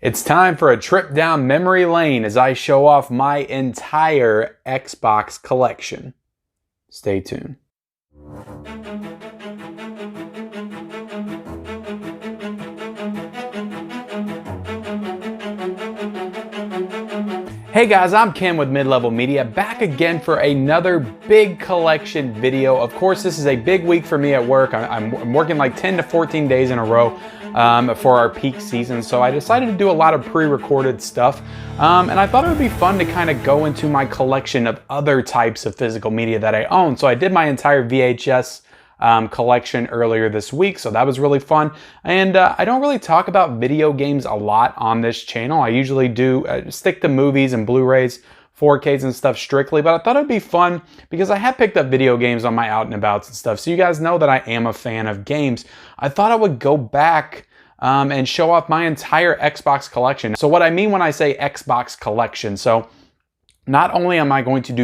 It's time for a trip down memory lane as I show off my entire Xbox collection. Stay tuned. Hey guys, I'm Ken with Mid-Level Media, back again for another big collection video. Of course, this is a big week for me at work. I'm working like 10 to 14 days in a row for our peak season, so I decided to do a lot of pre-recorded stuff. And I thought it would be fun to kind of go into my collection of other types of physical media that I own. So I did my entire VHS collection earlier this week, so that was really fun. And I don't really talk about video games a lot on this channel. I usually do stick to movies and Blu-rays, 4Ks and stuff strictly, but I thought it'd be fun because I have picked up video games on my out and abouts and stuff, so you guys know that I am a fan of games. I thought I would go back and show off my entire Xbox collection. So what I mean when I say Xbox collection, so not only am I going to do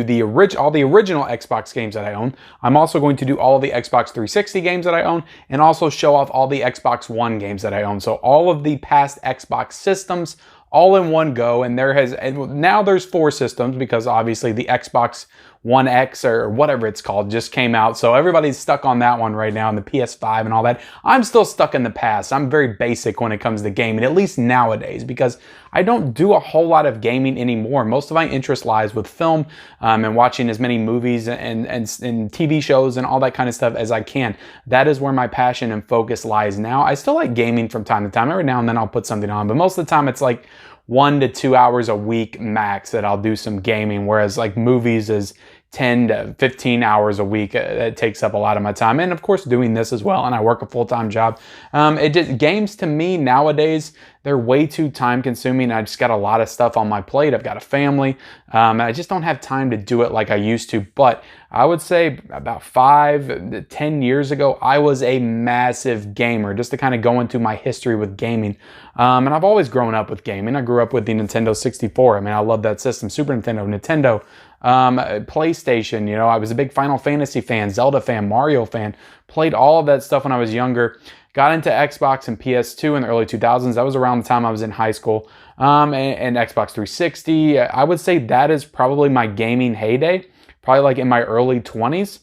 all the original Xbox games that I own, I'm also going to do all of the Xbox 360 games that I own and also show off all the Xbox One games that I own. So all of the past Xbox systems all in one go, and now there's 4 systems because obviously the Xbox One X or whatever it's called just came out, so everybody's stuck on that one right now, and the PS5 and all that. I'm still stuck in the past. I'm very basic when it comes to gaming, at least nowadays, because I don't do a whole lot of gaming anymore. Most of my interest lies with film and watching as many movies and TV shows and all that kind of stuff as I can. That is where my passion and focus lies now. I still like gaming from time to time. Every now and then I'll put something on, but most of the time it's like 1 to 2 hours a week max that I'll do some gaming, whereas like movies is 10 to 15 hours a week. It takes up a lot of my time, and of course doing this as well, and I work a full-time job. Games to me nowadays, they're way too time consuming. I just got a lot of stuff on my plate. I've got a family, and I just don't have time to do it like I used to. But I would say about 5 to 10 years ago, I was a massive gamer, just to kind of go into my history with gaming. And I've always grown up with gaming. I grew up with the Nintendo 64. I mean, I love that system. Super Nintendo, PlayStation, you know, I was a big Final Fantasy fan, Zelda fan, Mario fan, played all of that stuff when I was younger. Got into Xbox and PS2 in the early 2000s. That was around the time I was in high school. And Xbox 360. I would say that is probably my gaming heyday, probably like in my early 20s,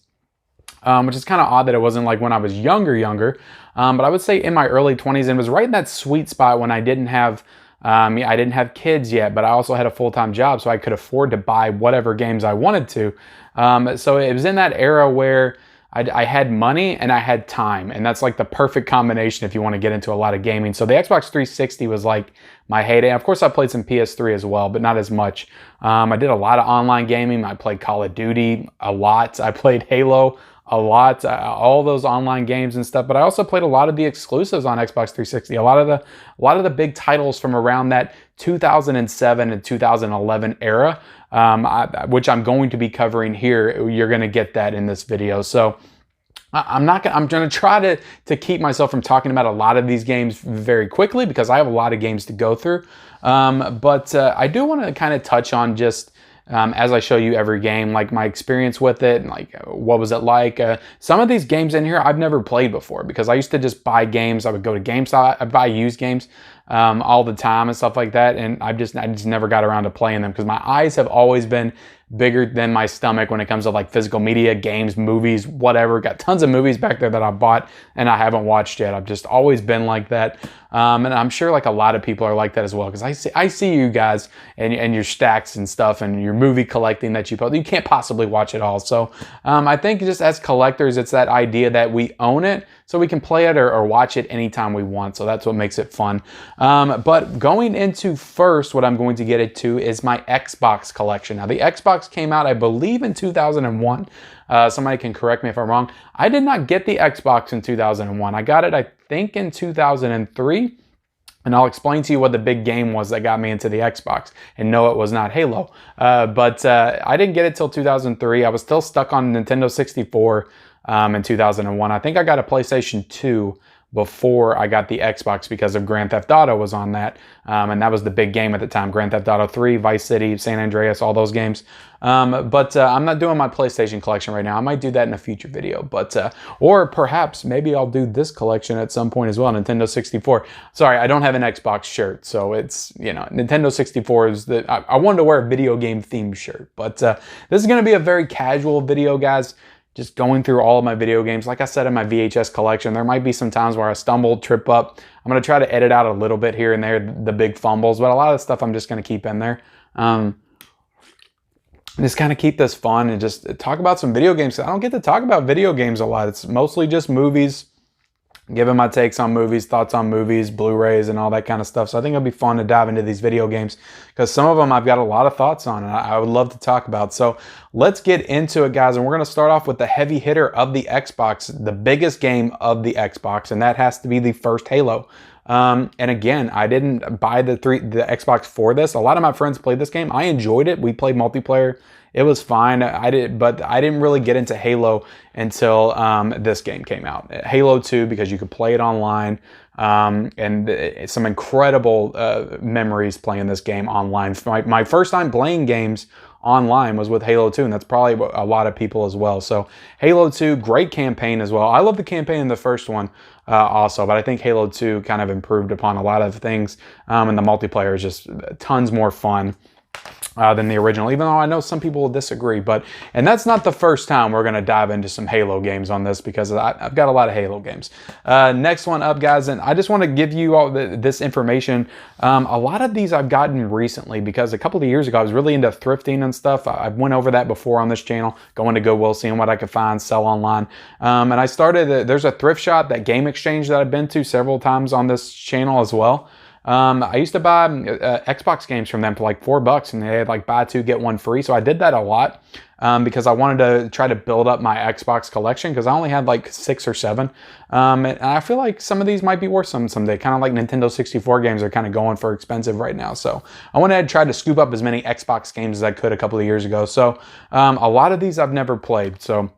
which is kind of odd that it wasn't like when I was younger. But I would say in my early 20s, and it was right in that sweet spot when I didn't have kids yet, but I also had a full-time job, so I could afford to buy whatever games I wanted to. So it was in that era where I had money and I had time, and that's like the perfect combination if you want to get into a lot of gaming. So the Xbox 360 was like my heyday. Of course, I played some PS3 as well, but not as much. I did a lot of online gaming. I played Call of Duty a lot. I played Halo a lot, all those online games and stuff. But I also played a lot of the exclusives on Xbox 360. A lot of the big titles from around that 2007 and 2011 era, which I'm going to be covering here. You're going to get that in this video. So I'm going to try to keep myself from talking about a lot of these games very quickly because I have a lot of games to go through. But I do want to kind of touch on just as I show you every game, like my experience with it, and like what was it like. Some of these games in here I've never played before because I used to just buy games. I would go to GameStop, I'd buy used games all the time and stuff like that, and I just never got around to playing them because my eyes have always been bigger than my stomach when it comes to like physical media, games, movies, whatever. Got tons of movies back there that I bought and I haven't watched yet. I've just always been like that. And I'm sure like a lot of people are like that as well, because I see you guys and your stacks and stuff and your movie collecting that you post. You can't possibly watch it all. So I think just as collectors, it's that idea that we own it so we can play it or watch it anytime we want. So that's what makes it fun. But going into first, what I'm going to get into is my Xbox collection. Now the Xbox came out, I believe, in 2001. Somebody can correct me if I'm wrong. I did not get the Xbox in 2001. I got it, I think, in 2003. And I'll explain to you what the big game was that got me into the Xbox. And no, it was not Halo. But I didn't get it till 2003. I was still stuck on Nintendo 64 in 2001. I think I got a PlayStation 2 before I got the Xbox because of Grand Theft Auto was on that. And that was the big game at the time. Grand Theft Auto 3, Vice City, San Andreas, all those games. But I'm not doing my PlayStation collection right now. I might do that in a future video. But or perhaps maybe I'll do this collection at some point as well, Nintendo 64. Sorry, I don't have an Xbox shirt. So it's, you know, Nintendo 64 is I wanted to wear a video game themed shirt. But this is going to be a very casual video, guys. Just going through all of my video games. Like I said, in my VHS collection, there might be some times where I stumble, trip up. I'm going to try to edit out a little bit here and there, the big fumbles, but a lot of the stuff I'm just going to keep in there. Just kind of keep this fun and just talk about some video games. I don't get to talk about video games a lot. It's mostly just movies, giving my takes on movies, thoughts on movies, Blu-rays, and all that kind of stuff. So I think it'll be fun to dive into these video games because some of them I've got a lot of thoughts on and I would love to talk about. So let's get into it, guys. And we're going to start off with the heavy hitter of the Xbox, the biggest game of the Xbox, and that has to be the first Halo. And again, I didn't buy the Xbox for this. A lot of my friends played this game. I enjoyed it. We played multiplayer. It was fine. But I didn't really get into Halo until this game came out. Halo 2, because you could play it online. And some incredible memories playing this game online. My first time playing games online was with Halo 2, and that's probably a lot of people as well. So Halo 2, great campaign as well. I love the campaign in the first one also, but I think Halo 2 kind of improved upon a lot of things, and the multiplayer is just tons more fun than the original, even though I know some people will disagree. And that's not the first time we're going to dive into some Halo games on this, because I've got a lot of Halo games. Next one up, guys, and I just want to give you all this information. A lot of these I've gotten recently because a couple of years ago I was really into thrifting and stuff. I've went over that before on this channel, going to Goodwill, seeing what I could find, sell online. And I started, there's a thrift shop, that Game Exchange, that I've been to several times on this channel as well. I used to buy Xbox games from them for like $4, and they had like buy two, get one free. So I did that a lot because I wanted to try to build up my Xbox collection, because I only had like 6 or 7. And I feel like some of these might be worth someday. Kind of like Nintendo 64 games are kind of going for expensive right now. So I went ahead and tried to scoop up as many Xbox games as I could a couple of years ago. So a lot of these I've never played. So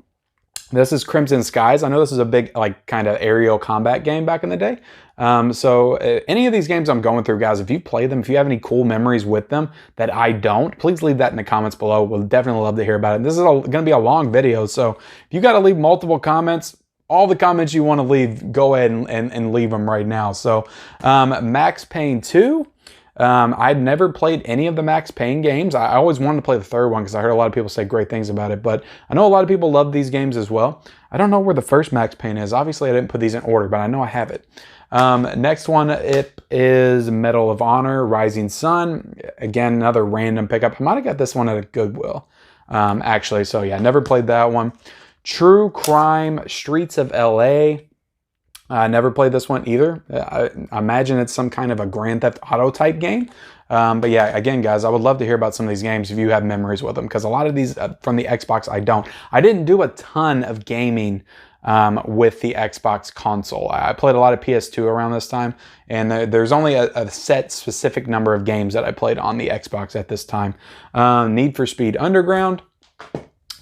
this is Crimson Skies. I know this is a big, like, kind of aerial combat game back in the day. So any of these games I'm going through, guys, if you play them, if you have any cool memories with them that I don't, please leave that in the comments below. We'll definitely love to hear about it. This is going to be a long video, so if you got to leave multiple comments, all the comments you want to leave, go ahead and leave them right now. So Max Payne 2. I'd never played any of the Max Payne games. I always wanted to play the third one because I heard a lot of people say great things about it, but I know a lot of people love these games as well. I don't know where the first Max Payne is. Obviously, I didn't put these in order, but I know I have it. Next one, it is Medal of Honor, Rising Sun. Again, another random pickup. I might have got this one at a Goodwill, actually. So yeah, never played that one. True Crime, Streets of LA. I never played this one either. I imagine it's some kind of a Grand Theft Auto type game. But yeah, again, guys, I would love to hear about some of these games if you have memories with them, because a lot of these from the Xbox, I don't. I didn't do a ton of gaming with the Xbox console. I played a lot of PS2 around this time, and there's only a set specific number of games that I played on the Xbox at this time. Need for Speed Underground.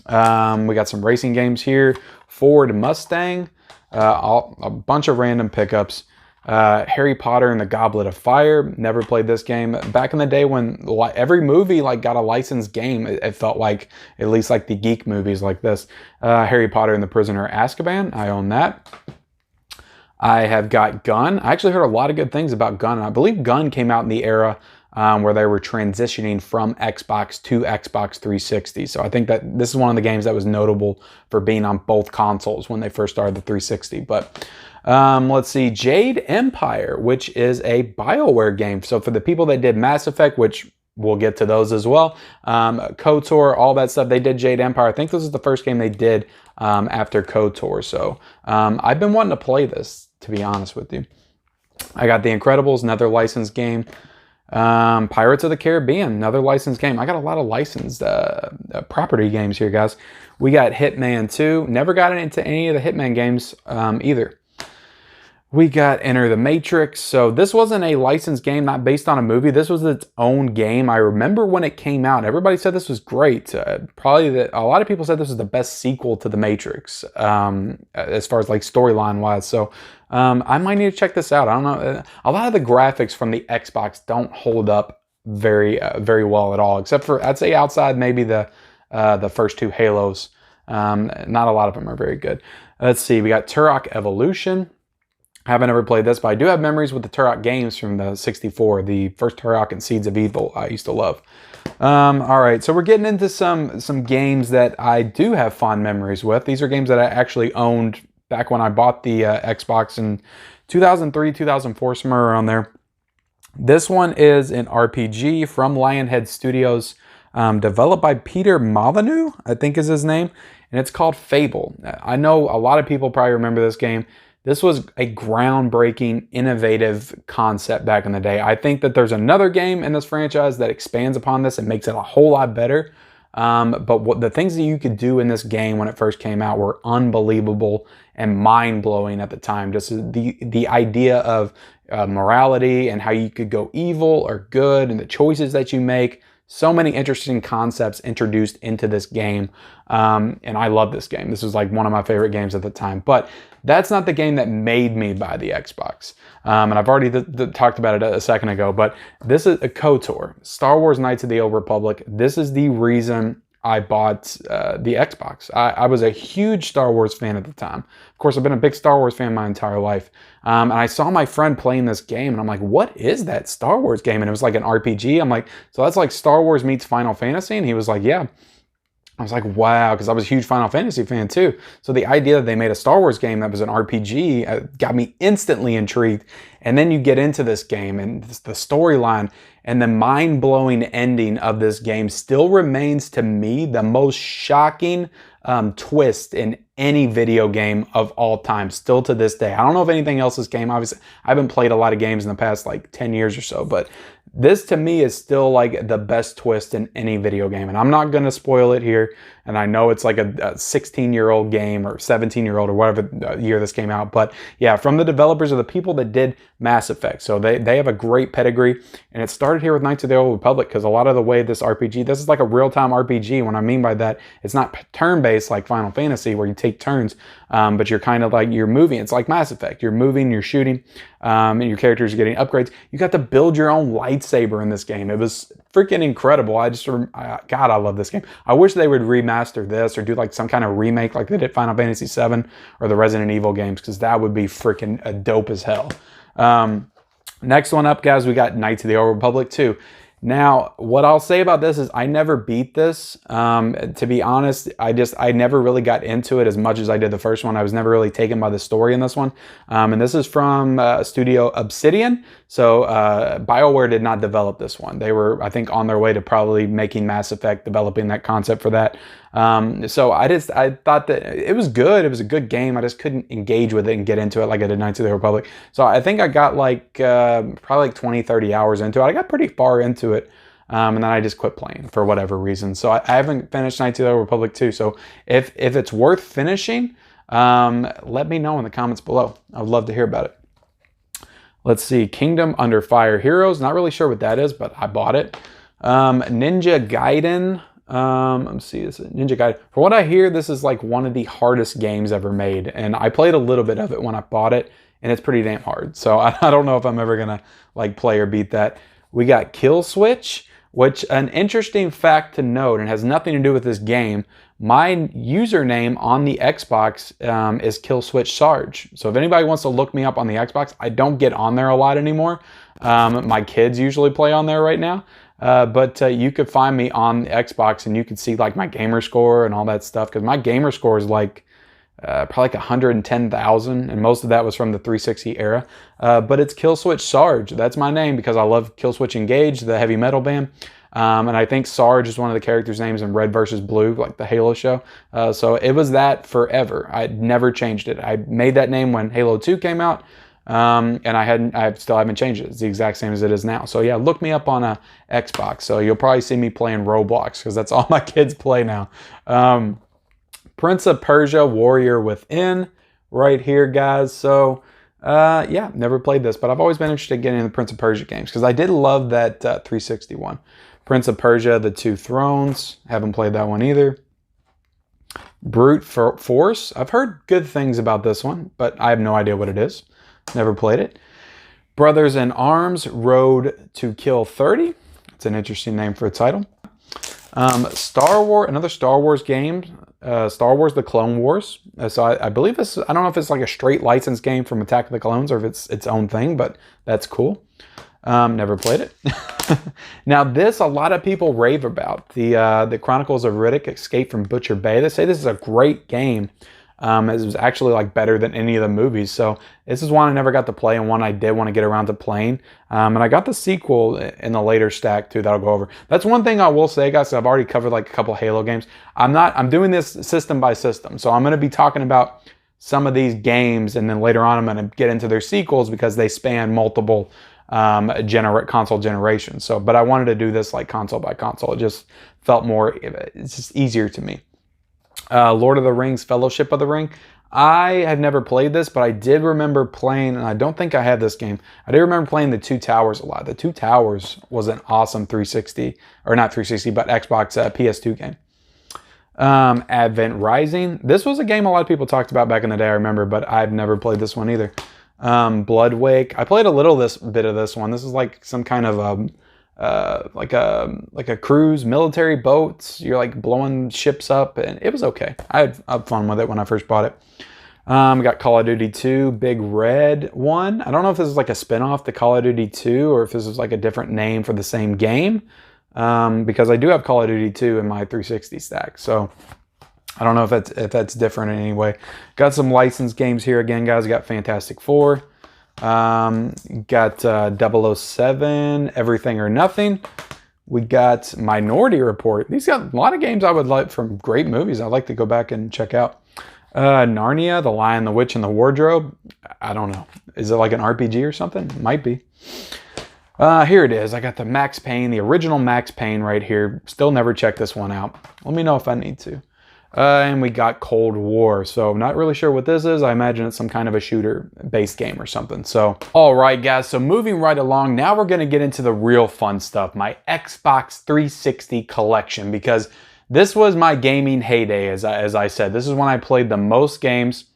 We got some racing games here. Ford Mustang. A bunch of random pickups. Harry Potter and the Goblet of Fire. Never played this game. Back in the day when every movie like got a licensed game, it felt like, at least like the geek movies like this. Harry Potter and the Prisoner of Azkaban. I own that. I have got Gun. I actually heard a lot of good things about Gun. I believe Gun came out in the era where they were transitioning from Xbox to Xbox 360. So I think that this is one of the games that was notable for being on both consoles when they first started the 360. But let's see, Jade Empire, which is a BioWare game. So for the people that did Mass Effect, which we'll get to those as well, KOTOR, all that stuff, they did Jade Empire. I think this is the first game they did after KOTOR. So I've been wanting to play this, to be honest with you. I got The Incredibles, another licensed game. Pirates of the Caribbean, another licensed game. I got a lot of licensed property games here, guys. We got Hitman 2. Never got into any of the Hitman games either. We got Enter the Matrix. So this wasn't a licensed game, not based on a movie. This was its own game. I remember when it came out, everybody said this was great. Probably a lot of people said this was the best sequel to The Matrix, as far as like storyline wise. So I might need to check this out. I don't know. A lot of the graphics from the Xbox don't hold up very well at all, except for, I'd say, outside maybe the first two Halos. Not a lot of them are very good. Let's see. We got Turok Evolution. I haven't ever played this, but I do have memories with the Turok games from the 64. The first Turok and Seeds of Evil I used to love. All right, so we're getting into some games that I do have fond memories with. These are games that I actually owned back when I bought the Xbox in 2003, 2004, somewhere around there. This one is an RPG from Lionhead Studios, developed by Peter Molyneux, I think is his name, and it's called Fable. I know a lot of people probably remember this game. This was a groundbreaking, innovative concept back in the day. I think that there's another game in this franchise that expands upon this and makes it a whole lot better. But the things that you could do in this game when it first came out were unbelievable and mind-blowing at the time. Just the idea of morality and how you could go evil or good and the choices that you make. So many interesting concepts introduced into this game, and I love this game. This was like one of my favorite games at the time, but that's not the game that made me buy the Xbox. And I've already talked about it a second ago, but this is a KOTOR, Star Wars Knights of the Old Republic. This is the reason I bought the Xbox. I was a huge Star Wars fan at the time. Of course, I've been a big Star Wars fan my entire life. And I saw my friend playing this game, and I'm like, what is that Star Wars game? And it was like an RPG. I'm like, so that's like Star Wars meets Final Fantasy? And he was like, yeah. I was like, wow, because I was a huge Final Fantasy fan too. So the idea that they made a Star Wars game that was an RPG got me instantly intrigued. And then you get into this game and the storyline and the mind-blowing ending of this game still remains to me the most shocking twist in any video game of all time, still to this day. I don't know if anything else this game, obviously, I haven't played a lot of games in the past like 10 years or so, but this to me is still like the best twist in any video game. And I'm not going to spoil it here. And I know it's like a 16-year-old game or 17-year-old or whatever year this came out. But yeah, from the developers of the people that did Mass Effect. So they have a great pedigree. And it started here with Knights of the Old Republic because a lot of the way this is like a real-time RPG. What I mean by that, it's not turn-based like Final Fantasy where you take turns, but you're kind of like, you're moving. It's like Mass Effect. You're moving, you're shooting, and your characters are getting upgrades. You got to build your own lightsaber in this game. It was freaking incredible. God, I love this game. I wish they would remaster this or do like some kind of remake like they did Final Fantasy VII or the Resident Evil games, because that would be freaking dope as hell. Next one up, guys, we got Knights of the Old Republic 2. Now, what I'll say about this is I never beat this. To be honest, I never really got into it as much as I did the first one. I was never really taken by the story in this one. And this is from Studio Obsidian. So BioWare did not develop this one. They were, I think, on their way to probably making Mass Effect, developing that concept for that. So I thought that it was good. It was a good game. I just couldn't engage with it and get into it like I did Knights of the Republic. So I think I got like probably like 20, 30 hours into it. I got pretty far into it. And then I just quit playing for whatever reason. So I haven't finished Knights of the Republic 2. So if it's worth finishing, let me know in the comments below. I'd love to hear about it. Let's see. Kingdom Under Fire Heroes. Not really sure what that is, but I bought it. Ninja Gaiden. Let's see, this is Ninja Gaiden. For what I hear, this is like one of the hardest games ever made. And I played a little bit of it when I bought it, and it's pretty damn hard. So I don't know if I'm ever gonna like play or beat that. We got Kill Switch, which an interesting fact to note, and has nothing to do with this game. My username on the Xbox is Kill Switch Sarge. So if anybody wants to look me up on the Xbox, I don't get on there a lot anymore. My kids usually play on there right now. But you could find me on the Xbox and you could see like my gamer score and all that stuff, because my gamer score is like probably like 110,000, and most of that was from the 360 era. But it's Kill Switch Sarge. That's my name because I love Kill Switch Engage, the heavy metal band. And I think Sarge is one of the characters' names in Red vs. Blue, like the Halo show. So it was that forever. I never changed it. I made that name when Halo 2 came out. And I still haven't changed it. It's the exact same as it is now. So yeah, look me up on a Xbox. So you'll probably see me playing Roblox because that's all my kids play now. Prince of Persia Warrior Within right here, guys. So Yeah, never played this, but I've always been interested in getting into the Prince of Persia games because I did love that 360 one. Prince of Persia, The Two Thrones. Haven't played that one either. Brute Force. I've heard good things about this one, but I have no idea what it is. Never played it. Brothers in Arms, Road to Kill 30. It's an interesting name for a title. Star Wars, another Star Wars game. Star Wars: The Clone Wars. So I believe this. I don't know if it's like a straight licensed game from Attack of the Clones or if it's its own thing, but that's cool. Never played it. Now this, a lot of people rave about the Chronicles of Riddick: Escape from Butcher Bay. They say this is a great game. It was actually like better than any of the movies. So this is one I never got to play and one I did want to get around to playing. And I got the sequel in the later stack too that I'll go over. That's one thing I will say, guys. I've already covered like a couple Halo games. I'm doing this system by system. So I'm going to be talking about some of these games and then later on I'm going to get into their sequels because they span multiple console generations. So, but I wanted to do this like console by console. It just felt more, it's just easier to me. Lord of the Rings, Fellowship of the Ring. I have never played this, but I did remember playing, and I don't think I had this game. I do remember playing The Two Towers a lot. The Two Towers was an awesome 360, or not 360, but Xbox PS2 game. Advent Rising. This was a game a lot of people talked about back in the day, I remember, but I've never played this one either. Bloodwake. I played a little bit of this one. This is like some kind of like a cruise, military boats. You're like blowing ships up, and it was okay. I had fun with it when I first bought it. We got Call of Duty 2, Big Red one. I don't know if this is like a spinoff to Call of Duty 2 or if this is like a different name for the same game. Because I do have Call of Duty 2 in my 360 stack, so I don't know if that's different in any way. Got some licensed games here again, guys. Got Fantastic Four. Got 007, Everything or Nothing. We got Minority Report. These got a lot of games I would like from great movies I'd like to go back and check out. Narnia, The Lion, the Witch, and the Wardrobe. I don't know. Is it like an RPG or something? Might be. Here it is. I got the Max Payne, the original Max Payne right here. Still never checked this one out. Let me know if I need to. And we got Cold War. So not really sure what this is. I imagine it's some kind of a shooter-based game or something. So, all right, guys. So moving right along, now we're going to get into the real fun stuff. My Xbox 360 collection, because this was my gaming heyday, as I said. This is when I played the most games,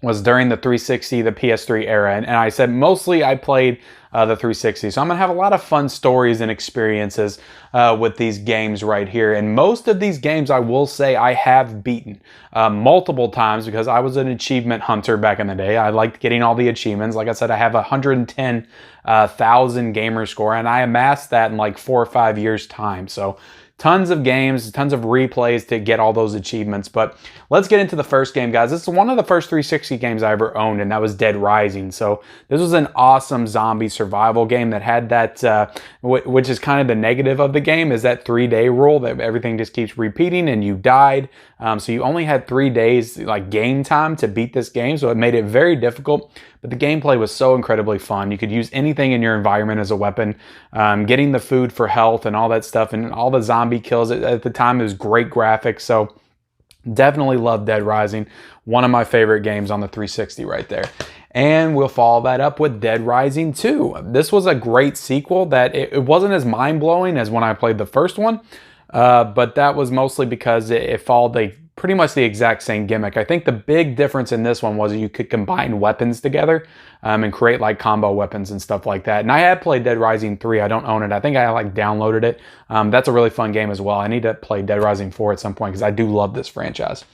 was during the 360, the PS3 era. And I said mostly I played the 360. So I'm going to have a lot of fun stories and experiences with these games right here. And most of these games, I will say, I have beaten multiple times because I was an achievement hunter back in the day. I liked getting all the achievements. Like I said, I have 110,000 gamer score, and I amassed that in like 4 or 5 years' time. So tons of games, tons of replays to get all those achievements. But let's get into the first game, guys. This is one of the first 360 games I ever owned, and that was Dead Rising. So this was an awesome zombie survival game that had that, which is kind of the negative of the game, is that 3-day rule that everything just keeps repeating and you died. So you only had 3 days like game time to beat this game. So it made it very difficult. But the gameplay was so incredibly fun. You could use anything in your environment as a weapon. Getting the food for health and all that stuff, and all the zombie kills at the time, it was great graphics. So definitely love Dead Rising. One of my favorite games on the 360 right there. And we'll follow that up with Dead Rising 2. This was a great sequel that it wasn't as mind-blowing as when I played the first one. But that was mostly because it followed pretty much the exact same gimmick. I think the big difference in this one was you could combine weapons together and create like combo weapons and stuff like that. And I had played Dead Rising 3. I don't own it. I think I like downloaded it. That's a really fun game as well. I need to play Dead Rising 4 at some point because I do love this franchise.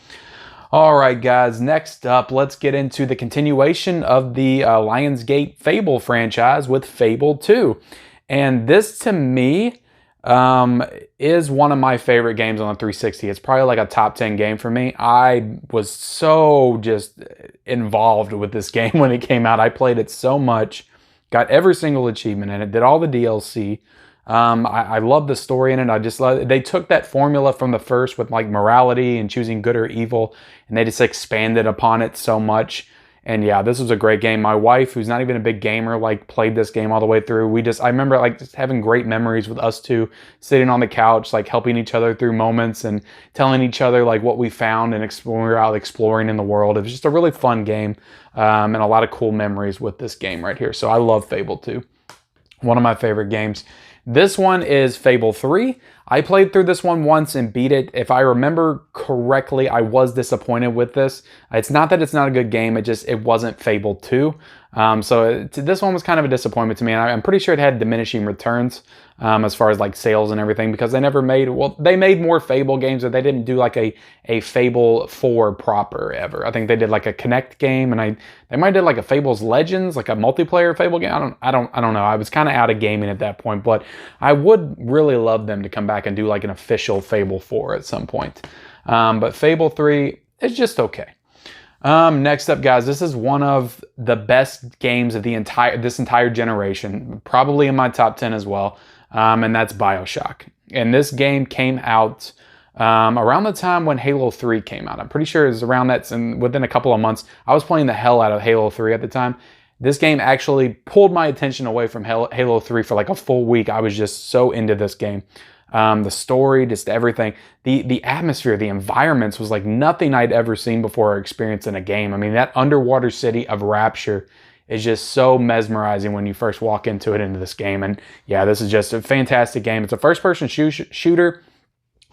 All right, guys, next up, let's get into the continuation of the Lionsgate Fable franchise with Fable 2. And this, to me, is one of my favorite games on the 360. It's probably like a top 10 game for me. I was so just involved with this game when it came out. I played it so much, got every single achievement in it, did all the DLC. I love the story in it. I just love, they took that formula from the first with like morality and choosing good or evil, and they just expanded upon it so much. And yeah, this was a great game. My wife, who's not even a big gamer, like played this game all the way through. I remember like just having great memories with us two sitting on the couch, like helping each other through moments and telling each other like what we found and we were out exploring in the world. It was just a really fun game, and a lot of cool memories with this game right here. So I love Fable 2. One of my favorite games. This one is Fable 3. I played through this one once and beat it. If I remember correctly, I was disappointed with this. It's not that it's not a good game, it wasn't Fable 2. This one was kind of a disappointment to me, and I'm pretty sure it had diminishing returns as far as like sales and everything, because they never made, they made more Fable games, but they didn't do like a Fable 4 proper ever. I think they did like a Connect game, and they might have did like a Fables Legends, like a multiplayer Fable game. I don't know. I was kind of out of gaming at that point, but I would really love them to come back and do like an official Fable 4 at some point. But Fable 3 is just okay. Next up, guys, this is one of the best games of this entire generation, probably in my top 10 as well, and that's BioShock. And this game came out around the time when Halo 3 came out. I'm pretty sure it was around that, and within a couple of months. I was playing the hell out of Halo 3 at the time. This game actually pulled my attention away from Halo 3 for like a full week. I was just so into this game. The story, just everything. The atmosphere, the environments was like nothing I'd ever seen before or experienced in a game. I mean, that underwater city of Rapture is just so mesmerizing when you first walk into this game. And yeah, this is just a fantastic game. It's a first-person shooter.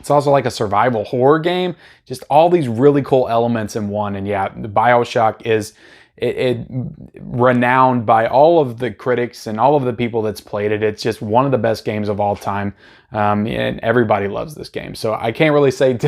It's also like a survival horror game. Just all these really cool elements in one. And yeah, the BioShock is renowned by all of the critics and all of the people that's played it. It's just one of the best games of all time, and everybody loves this game. So I can't really say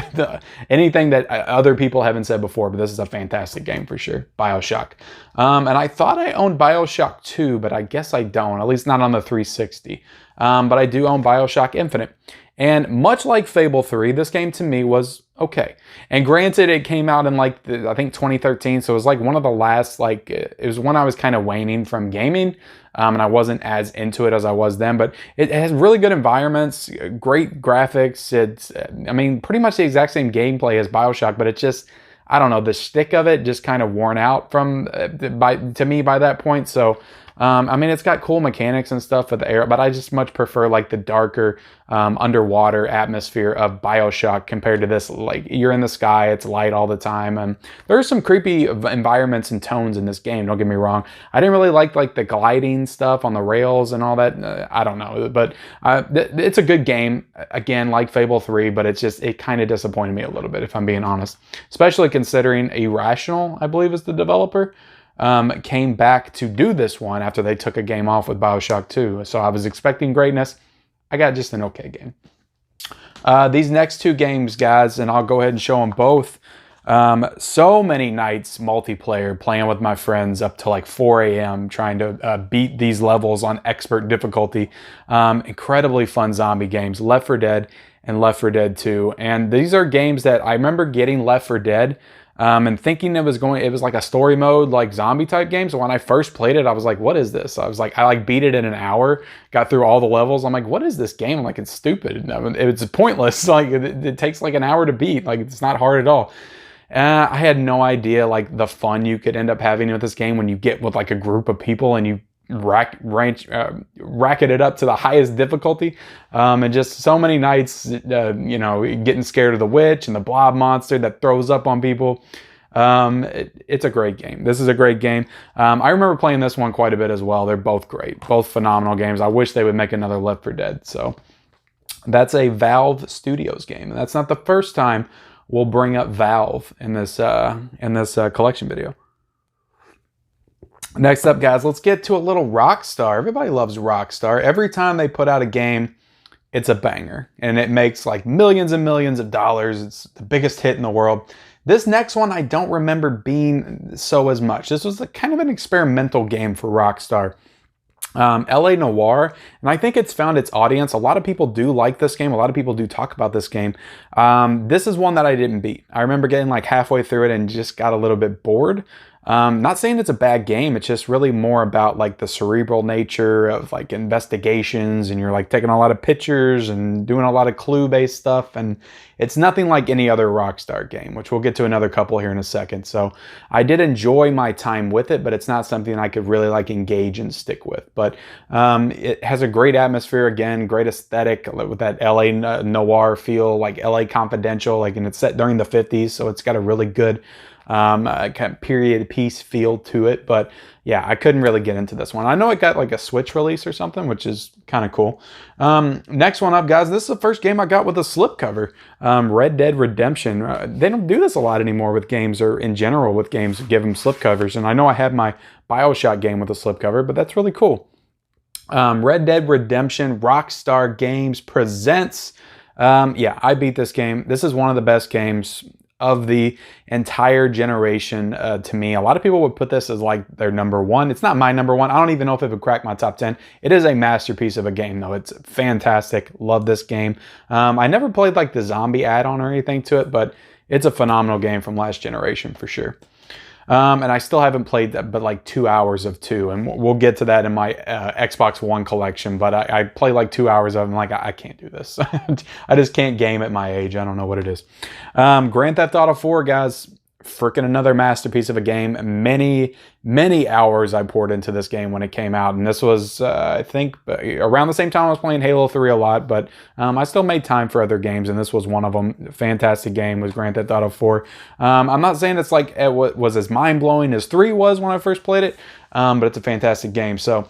anything that other people haven't said before, but this is a fantastic game for sure, BioShock. And I thought I owned BioShock 2, but I guess I don't, at least not on the 360. But I do own BioShock Infinite. And much like Fable 3, this game to me was okay. And granted, it came out in like, I think 2013, so it was like one of the last, like, it was when I was kind of waning from gaming, and I wasn't as into it as I was then, but it has really good environments, great graphics. It's, I mean, pretty much the exact same gameplay as BioShock, but it's just, I don't know, the shtick of it just kind of worn out to me by that point. So, I mean, it's got cool mechanics and stuff with the air, but I just much prefer like the darker underwater atmosphere of BioShock compared to this. Like, you're in the sky, it's light all the time, and there are some creepy environments and tones in this game, don't get me wrong. I didn't really like the gliding stuff on the rails and all that. I don't know, but it's a good game. Again, like Fable 3, but it kind of disappointed me a little bit, if I'm being honest, especially considering Irrational, I believe, is the developer. Came back to do this one after they took a game off with BioShock 2. So I was expecting greatness. I got just an okay game. These next two games, guys, and I'll go ahead and show them both. So many nights multiplayer playing with my friends up to like 4 a.m. trying to beat these levels on expert difficulty. Incredibly fun zombie games, Left 4 Dead and Left 4 Dead 2. And these are games that I remember getting Left 4 Dead and thinking it was like a story mode, like zombie type game. So when I first played it, I was like, what is this? I beat it in an hour, got through all the levels. I'm like, what is this game? I'm like, it's stupid. It's pointless. Like it takes like an hour to beat. Like it's not hard at all. I had no idea like the fun you could end up having with this game when you get with like a group of people and you racket it up to the highest difficulty, and just so many nights, getting scared of the witch and the blob monster that throws up on people. It's a great game. This is a great game. I remember playing this one quite a bit as well. They're both great, both phenomenal games. I wish they would make another Left 4 Dead. So that's a Valve Studios game, and that's not the first time we'll bring up Valve in this collection video. Next up, guys, let's get to a little Rockstar. Everybody loves Rockstar. Every time they put out a game, it's a banger. And it makes like millions and millions of dollars. It's the biggest hit in the world. This next one, I don't remember being so as much. This was kind of an experimental game for Rockstar. L.A. Noire, and I think it's found its audience. A lot of people do like this game. A lot of people do talk about this game. This is one that I didn't beat. I remember getting like halfway through it and just got a little bit bored. Not saying it's a bad game. It's just really more about like the cerebral nature of like investigations, and you're like taking a lot of pictures and doing a lot of clue-based stuff. And it's nothing like any other Rockstar game, which we'll get to another couple here in a second. So I did enjoy my time with it, but it's not something I could really like engage and stick with. But it has a great atmosphere, again, great aesthetic with that LA noir feel, like LA Confidential, like, and it's set during the 50s, so it's got a really good kind of period piece feel to it. But yeah, I couldn't really get into this one. I know it got like a Switch release or something, which is kind of cool. Next one up, guys, this is the first game I got with a slipcover. Red Dead Redemption. They don't do this a lot anymore with games, or in general with games, give them slipcovers. And I know I had my BioShock game with a slipcover, but that's really cool. Red Dead Redemption, Rockstar Games presents. Yeah, I beat this game. This is one of the best games of the entire generation to me. A lot of people would put this as like their number one. It's not my number one. I don't even know if it would crack my top 10. It is a masterpiece of a game though. It's fantastic. Love this game. I never played like the zombie add-on or anything to it, but it's a phenomenal game from last generation for sure. And I still haven't played that, but like 2 hours of 2, and we'll get to that in my Xbox One collection. But I play like 2 hours of it, and like I can't do this. I just can't game at my age. I don't know what it is. Grand Theft Auto 4, guys. Freaking another masterpiece of a game. Many hours I poured into this game when it came out, and this was I think around the same time I was playing Halo 3 a lot, but I still made time for other games, and this was one of them. Fantastic game was Grand Theft Auto 4. I'm not saying it's like it was as mind-blowing as 3 was when I first played it, but it's a fantastic game. So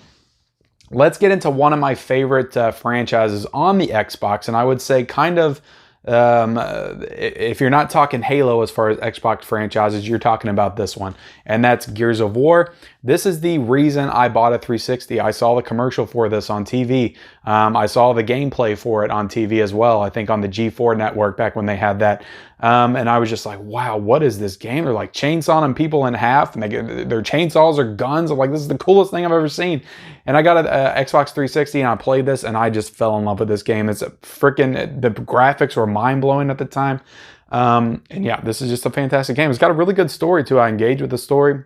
let's get into one of my favorite franchises on the Xbox, and I would say kind of if you're not talking Halo as far as Xbox franchises, you're talking about this one, and that's Gears of War. This is the reason I bought a 360. I saw the commercial for this on TV. I saw the gameplay for it on TV as well, I think on the G4 network back when they had that. And I was just like, wow, what is this game? They're like chainsawing people in half, and their chainsaws are guns. I'm like, this is the coolest thing I've ever seen. And I got an Xbox 360 and I played this, and I just fell in love with this game. It's freaking, the graphics were mind-blowing at the time. And yeah, this is just a fantastic game. It's got a really good story too. I engage with the story.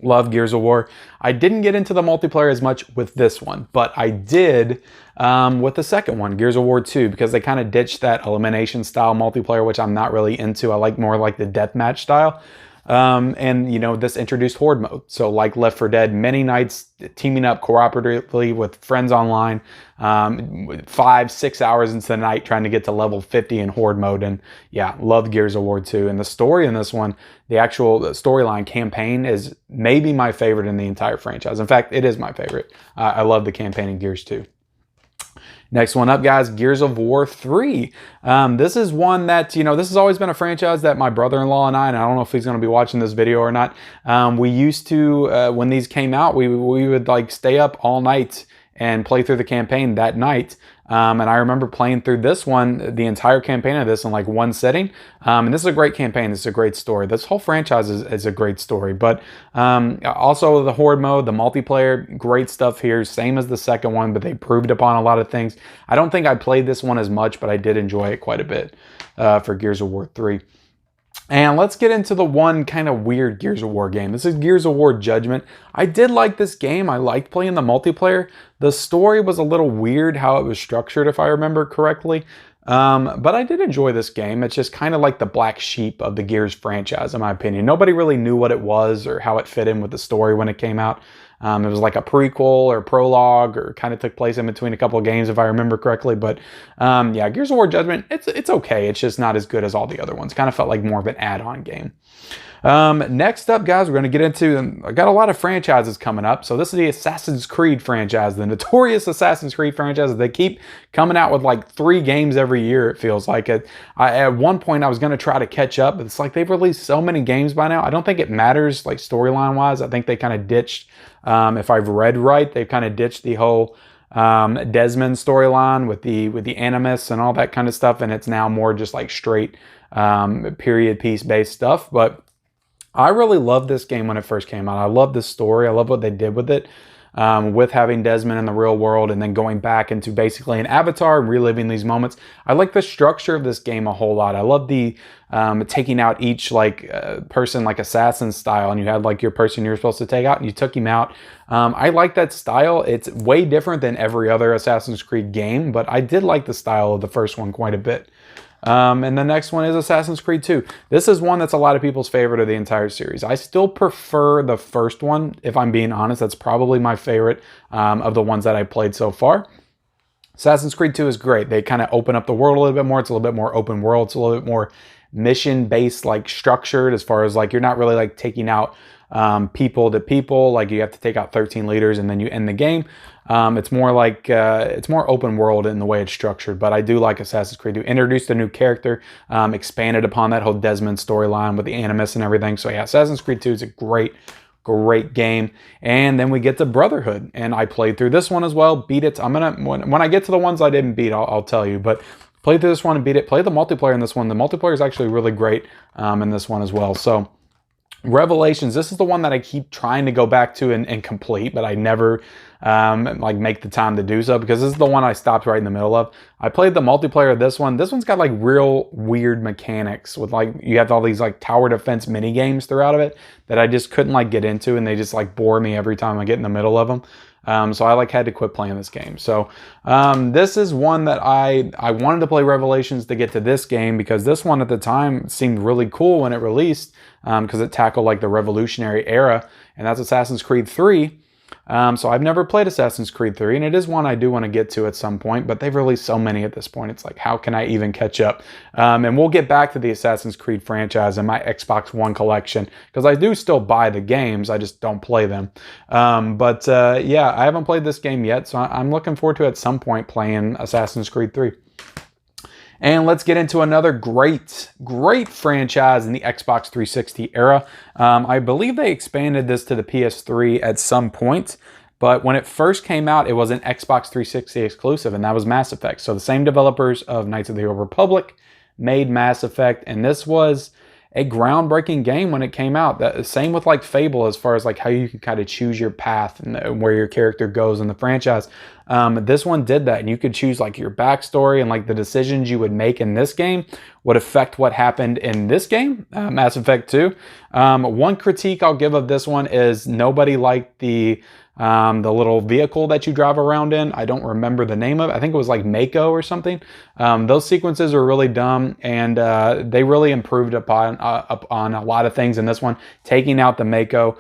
Love Gears of War. I didn't get into the multiplayer as much with this one, but I did with the second one, Gears of War 2, because they kind of ditched that elimination style multiplayer, which I'm not really into. I like more like the deathmatch style. And, you know, this introduced Horde mode. So like Left 4 Dead, many nights teaming up cooperatively with friends online, 5-6 hours into the night trying to get to level 50 in Horde mode. And yeah, love Gears of War 2. And the story in this one, the actual storyline campaign is maybe my favorite in the entire franchise. In fact, it is my favorite. I love the campaign in Gears 2. Next one up, guys, Gears of War 3. This is one that, you know, this has always been a franchise that my brother-in-law and I don't know if he's going to be watching this video or not, we used to, when these came out, we would like stay up all night and play through the campaign that night. And I remember playing through this one, the entire campaign of this in like one sitting. And this is a great campaign. This is a great story. This whole franchise is a great story. But also the Horde mode, the multiplayer, great stuff here. Same as the second one, but they improved upon a lot of things. I don't think I played this one as much, but I did enjoy it quite a bit for Gears of War 3. And let's get into the one kind of weird Gears of War game. This is Gears of War Judgment. I did like this game. I liked playing the multiplayer. The story was a little weird how it was structured, if I remember correctly. But I did enjoy this game. It's just kind of like the black sheep of the Gears franchise, in my opinion. Nobody really knew what it was or how it fit in with the story when it came out. It was like a prequel or prologue, or kind of took place in between a couple of games, if I remember correctly. But yeah, Gears of War Judgment, it's okay. It's just not as good as all the other ones. Kind of felt like more of an add-on game. Next up, guys, we're going to get into, I got a lot of franchises coming up. So this is the Assassin's Creed franchise, the notorious Assassin's Creed franchise. They keep coming out with like 3 games every year, it feels like it. At one point, I was going to try to catch up, but it's like they've released so many games by now. I don't think it matters, like storyline-wise. I think they kind of ditched, if I've read right, they've kind of ditched the whole Desmond storyline with the Animus and all that kind of stuff, and it's now more just like straight period piece-based stuff. But I really loved this game when it first came out. I love the story. I love what they did with it. with having Desmond in the real world and then going back into basically an avatar and reliving these moments. I like the structure of this game a whole lot. I love the taking out each person like assassin style, and you had like your person you're supposed to take out and you took him out. I like that style. It's way different than every other Assassin's Creed game, but I did like the style of the first one quite a bit. And the next one is Assassin's Creed 2. This is one that's a lot of people's favorite of the entire series. I still prefer the first one, if I'm being honest. That's probably my favorite of the ones that I played so far. Assassin's Creed 2 is great. They kind of open up the world a little bit more. It's a little bit more open world. It's a little bit more mission-based, like structured, as far as like you're not really like taking out people to people. Like you have to take out 13 leaders and then you end the game. It's more like it's more open world in the way it's structured. But I do like Assassin's Creed 2. Introduced a new character, expanded upon that whole Desmond storyline with the Animus and everything. So yeah, Assassin's Creed 2 is a great game. And then we get to Brotherhood, and I played through this one as well, beat it. I'm gonna when I get to the ones I didn't beat, I'll tell you, but played through this one and beat it. Played the multiplayer in this one. The multiplayer is actually really great in this one as well. So Revelations, this is the one that I keep trying to go back to and complete, but I never like make the time to do so, because this is the one I stopped right in the middle of. I played the multiplayer of this one. This one's got like real weird mechanics with like, you have all these like tower defense mini games throughout of it that I just couldn't like get into, and they just like bore me every time I get in the middle of them. So I like had to quit playing this game. So this is one that I wanted to play Revelations to get to this game, because this one at the time seemed really cool when it released, because it tackled like the revolutionary era, and that's Assassin's Creed 3. So I've never played Assassin's Creed 3, and it is one I do want to get to at some point, but they've released so many at this point. It's like, how can I even catch up? And we'll get back to the Assassin's Creed franchise and my Xbox One collection, because I do still buy the games, I just don't play them. Yeah, I haven't played this game yet, so I'm looking forward to at some point playing Assassin's Creed 3. And let's get into another great franchise in the Xbox 360 era. I believe they expanded this to the PS3 at some point, but when it first came out, it was an Xbox 360 exclusive, and that was Mass Effect. So the same developers of Knights of the Old Republic made Mass Effect, and this was a groundbreaking game when it came out. The same with like Fable, as far as like how you can kind of choose your path and where your character goes in the franchise. This one did that, and you could choose like your backstory, and like the decisions you would make in this game would affect what happened in this game, Mass Effect 2. One critique I'll give of this one is nobody liked the little vehicle that you drive around in. I don't remember the name of it. I think it was like Mako or something. Those sequences are really dumb, and they really improved upon a lot of things in this one, taking out the Mako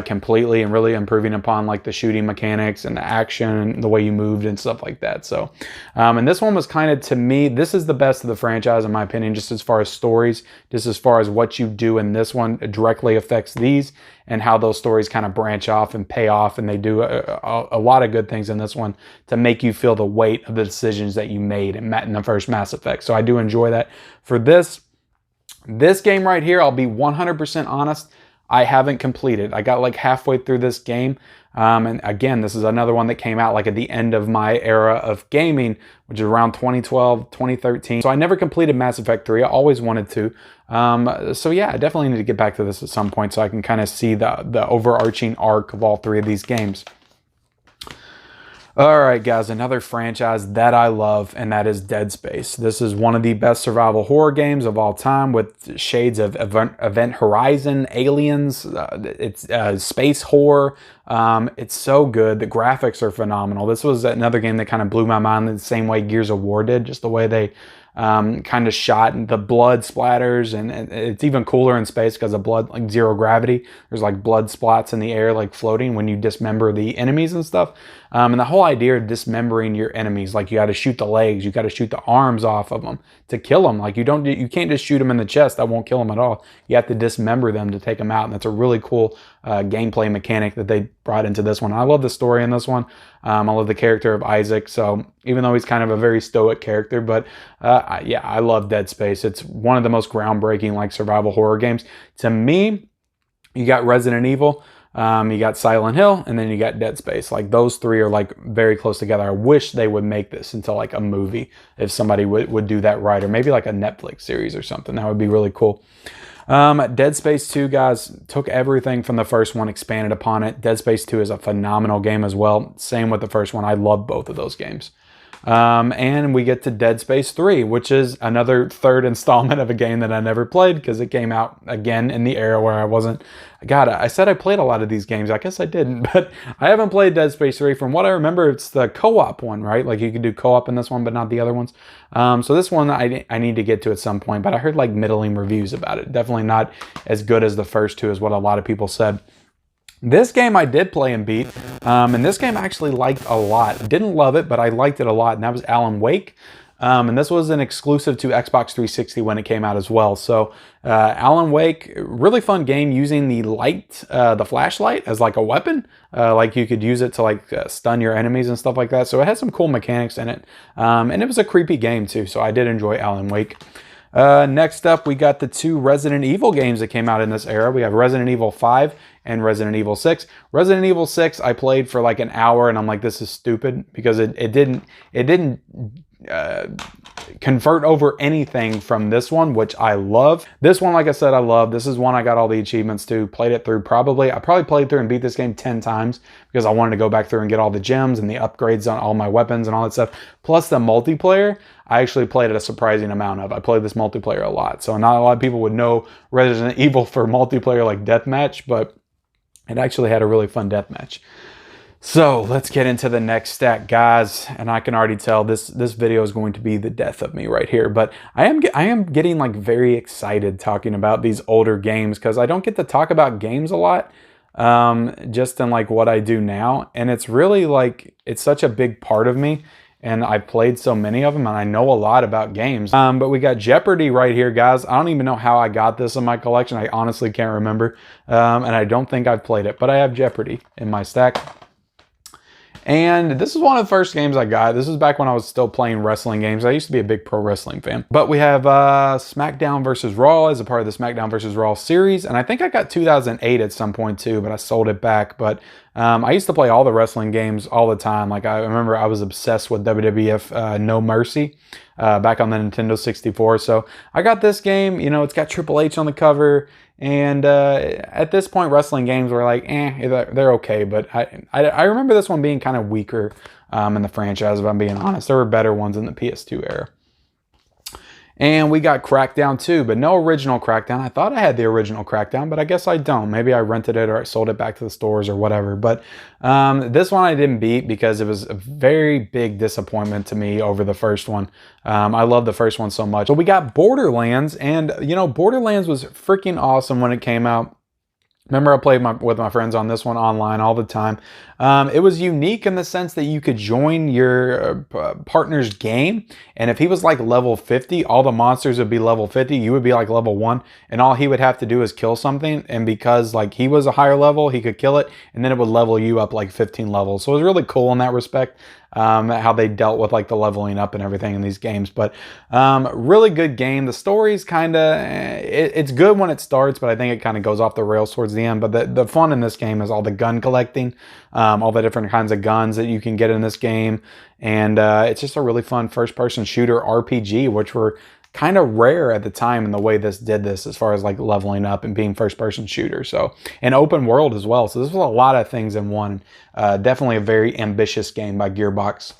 completely and really improving upon like the shooting mechanics and the action and the way you moved and stuff like that. So, and this one was kind of, to me, this is the best of the franchise in my opinion, just as far as stories, just as far as what you do in this one directly affects these, and how those stories kind of branch off and pay off, and they do a lot of good things in this one to make you feel the weight of the decisions that you made in the first Mass Effect. So I do enjoy that. For this game right here, I'll be 100% honest, I haven't completed. I got like halfway through this game. And again, this is another one that came out like at the end of my era of gaming, which is around 2012, 2013. So I never completed Mass Effect 3. I always wanted to. So yeah, I definitely need to get back to this at some point so I can kind of see the overarching arc of all three of these games. All right, guys, another franchise that I love, and that is Dead Space. This is one of the best survival horror games of all time, with shades of Event Horizon, Aliens, it's space horror. It's so good. The graphics are phenomenal. This was another game that kind of blew my mind the same way Gears of War did, just the way they kind of shot, and the blood splatters, and it's even cooler in space because of blood, like zero gravity. There's like blood splats in the air, like floating when you dismember the enemies and stuff. And the whole idea of dismembering your enemies, like you got to shoot the legs, you got to shoot the arms off of them to kill them. Like you can't just shoot them in the chest. That won't kill them at all. You have to dismember them to take them out. And that's a really cool gameplay mechanic that they brought into this one. I love the story in this one. I love the character of Isaac. So even though he's kind of a very stoic character, but yeah, I love Dead Space. It's one of the most groundbreaking like survival horror games. To me, you got Resident Evil, you got Silent Hill, and then you got Dead Space. Like those three are like very close together. I wish they would make this into like a movie, if somebody would do that right, or maybe like a Netflix series or something. That would be really cool. Dead Space 2, guys, took everything from the first one, expanded upon it. Dead Space 2 is a phenomenal game as well. Same with the first one. I love both of those games. And we get to Dead Space 3, which is another third installment of a game that I never played because it came out again in the era where I wasn't. God, I said I played a lot of these games. I guess I didn't, but I haven't played Dead Space 3. From what I remember, it's the co-op one, right? Like you could do co-op in this one, but not the other ones. So this one I need to get to at some point, but I heard like middling reviews about it. Definitely not as good as the first two, is what a lot of people said. This game I did play and beat, and this game I actually liked a lot. Didn't love it, but I liked it a lot, and that was Alan Wake. And this was an exclusive to Xbox 360 when it came out as well. So Alan Wake, really fun game using the light, the flashlight as like a weapon. Like you could use it to like stun your enemies and stuff like that. So it had some cool mechanics in it. And it was a creepy game too, so I did enjoy Alan Wake. Next up, we got the 2 Resident Evil games that came out in this era. We have Resident Evil 5 and Resident Evil 6. Resident Evil 6, I played for like an hour, and I'm like, this is stupid, because it didn't convert over anything from this one, which I love. This one, like I said, I love. This is one I got all the achievements to. Played it through I probably played through and beat this game 10 times because I wanted to go back through and get all the gems and the upgrades on all my weapons and all that stuff. Plus the multiplayer, I actually played it a surprising amount of. I played this multiplayer a lot. So not a lot of people would know Resident Evil for multiplayer like deathmatch, but it actually had a really fun deathmatch. So let's get into the next stat, guys. And I can already tell this video is going to be the death of me right here. But I am getting like very excited talking about these older games because I don't get to talk about games a lot, just in like what I do now. And it's really like, it's such a big part of me. And I've played so many of them, and I know a lot about games. But we got Jeopardy right here, guys. I don't even know how I got this in my collection. I honestly can't remember. And I don't think I've played it, but I have Jeopardy in my stack. And this is one of the first games I got. This is back when I was still playing wrestling games. I used to be a big pro wrestling fan. But we have SmackDown vs. Raw as a part of the SmackDown vs. Raw series. And I think I got 2008 at some point too, but I sold it back. But I used to play all the wrestling games all the time. Like I remember I was obsessed with WWF No Mercy back on the Nintendo 64. So I got this game. You know, it's got Triple H on the cover. And at this point, wrestling games were like, they're okay. But I remember this one being kind of weaker in the franchise, if I'm being honest. There were better ones in the PS2 era. And we got Crackdown 2, but no original Crackdown. I thought I had the original Crackdown, but I guess I don't. Maybe I rented it or I sold it back to the stores or whatever. But this one I didn't beat because it was a very big disappointment to me over the first one. I love the first one so much. So we got Borderlands, and you know, Borderlands was freaking awesome when it came out. Remember, I played with my friends on this one online all the time. It was unique in the sense that you could join your partner's game, and if he was like level 50, all the monsters would be level 50. You would be like level 1, and all he would have to do is kill something. And because like he was a higher level, he could kill it, and then it would level you up like 15 levels. So it was really cool in that respect. How they dealt with like the leveling up and everything in these games. But really good game. The story's kind of, it's good when it starts, but I think it kind of goes off the rails towards the end. But the fun in this game is all the gun collecting, all the different kinds of guns that you can get in this game. And it's just a really fun first-person shooter RPG, which were kind of rare at the time in the way this did this as far as like leveling up and being first-person shooter. So, and open world as well. So this was a lot of things in one. Definitely a very ambitious game by Gearbox.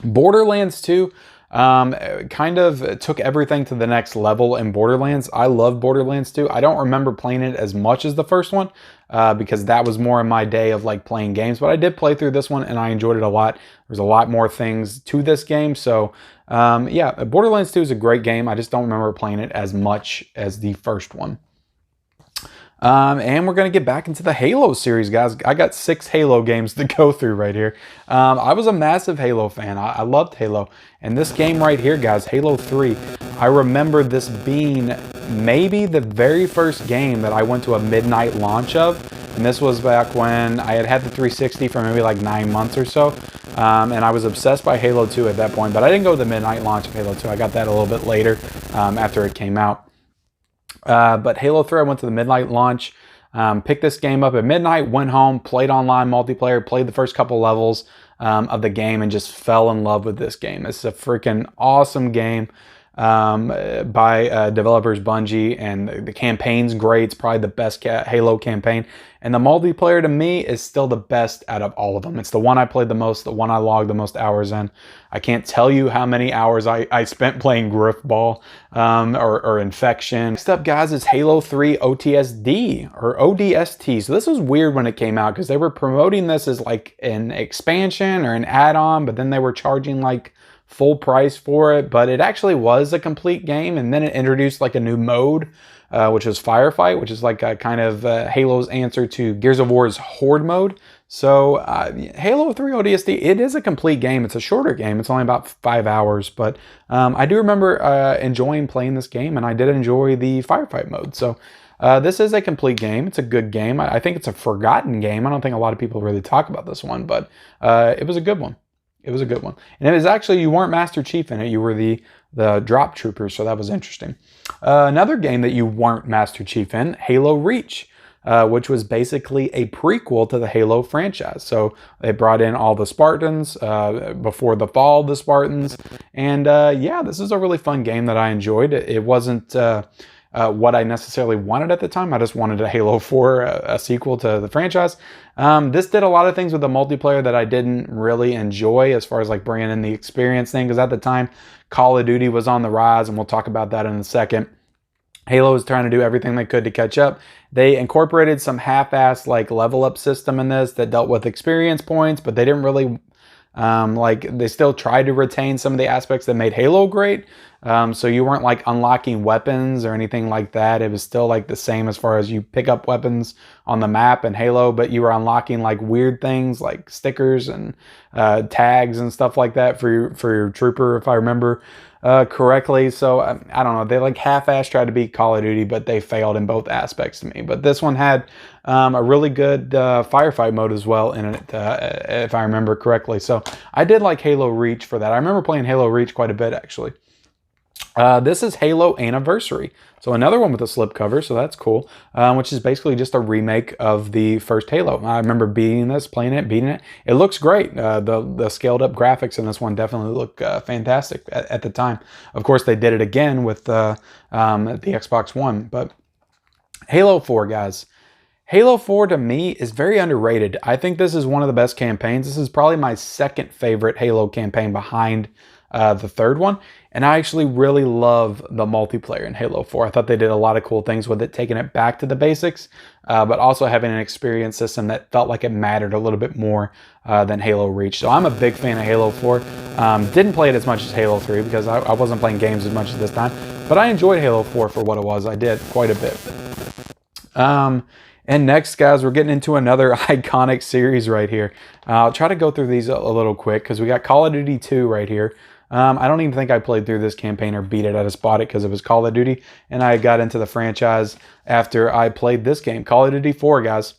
Borderlands 2 kind of took everything to the next level in Borderlands. I love Borderlands 2. I don't remember playing it as much as the first one because that was more in my day of like playing games, but I did play through this one and I enjoyed it a lot. There's a lot more things to this game. So yeah, Borderlands 2 is a great game. I just don't remember playing it as much as the first one. And we're going to get back into the Halo series, guys. I got 6 Halo games to go through right here. I was a massive Halo fan. I loved Halo. And this game right here, guys, Halo 3, I remember this being maybe the very first game that I went to a midnight launch of. And this was back when I had the 360 for maybe like 9 months or so. And I was obsessed by Halo 2 at that point. But I didn't go to the midnight launch of Halo 2. I got that a little bit later after it came out. But Halo 3, I went to the midnight launch, picked this game up at midnight, went home, played online multiplayer, played the first couple levels of the game, and just fell in love with this game. It's a freaking awesome game. by developers Bungie, and the campaign's great. It's probably the best Halo campaign, and the multiplayer to me is still the best out of all of them. It's the one I played the most, the one I logged the most hours in. I can't tell you how many hours I spent playing Griffball or Infection. Next up, guys, is Halo 3 OTSD or ODST. So this was weird when it came out because they were promoting this as like an expansion or an add-on, but then they were charging like full price for it. But it actually was a complete game, and then it introduced like a new mode, which was Firefight, which is like a kind of Halo's answer to Gears of War's Horde mode. So Halo 3 ODST, it is a complete game. It's a shorter game. It's only about 5 hours, but I do remember enjoying playing this game, and I did enjoy the Firefight mode. So this is a complete game. It's a good game. I think it's a forgotten game. I don't think a lot of people really talk about this one, but it was a good one. It was a good one. And it was actually, you weren't Master Chief in it. You were the drop troopers, so that was interesting. Another game that you weren't Master Chief in, Halo Reach, which was basically a prequel to the Halo franchise. So they brought in all the Spartans before the fall of the Spartans. And yeah, this is a really fun game that I enjoyed. It wasn't what I necessarily wanted at the time. I just wanted a Halo 4, a sequel to the franchise. This did a lot of things with the multiplayer that I didn't really enjoy, as far as like bringing in the experience thing, because at the time Call of Duty was on the rise, and we'll talk about that in a second. Halo was trying to do everything they could to catch up. They incorporated some half-assed like level up system in this that dealt with experience points, but they didn't really they still tried to retain some of the aspects that made Halo great. So you weren't like unlocking weapons or anything like that. It was still like the same as far as you pick up weapons on the map in Halo, but you were unlocking like weird things like stickers and tags and stuff like that for your trooper, if I remember correctly. So I don't know, they like half-assed tried to beat Call of Duty, but they failed in both aspects to me. But this one had a really good firefight mode as well in it, if I remember correctly. So I did like Halo Reach for that. I remember playing Halo Reach quite a bit, actually. This is Halo Anniversary. So another one with a slipcover, so that's cool, which is basically just a remake of the first Halo. I remember beating this, playing it, beating it. It looks great. The scaled up graphics in this one definitely look fantastic at the time. Of course, they did it again with the Xbox One. But Halo 4, guys. Halo 4 to me is very underrated. I think this is one of the best campaigns. This is probably my second favorite Halo campaign behind the third one. And I actually really love the multiplayer in Halo 4. I thought they did a lot of cool things with it, taking it back to the basics, but also having an experience system that felt like it mattered a little bit more than Halo Reach. So I'm a big fan of Halo 4. Didn't play it as much as Halo 3 because I wasn't playing games as much as this time, but I enjoyed Halo 4 for what it was. I did quite a bit. And next, guys, we're getting into another iconic series right here. I'll try to go through these a little quick because we got Call of Duty 2 right here. I don't even think I played through this campaign or beat it. I just bought it because it was Call of Duty, and I got into the franchise after I played this game, Call of Duty 4, guys.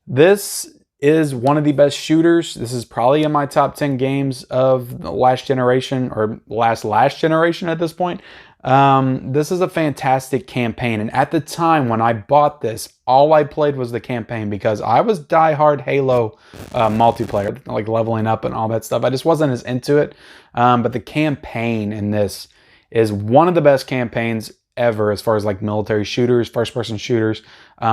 This is one of the best shooters. This is probably in my top 10 games of the last generation, or last generation at this point. This is a fantastic campaign, and at the time when I bought this, all I played was the campaign because I was diehard Halo multiplayer, like leveling up and all that stuff. I just wasn't as into it, but the campaign in this is one of the best campaigns ever as far as like military shooters, first-person shooters.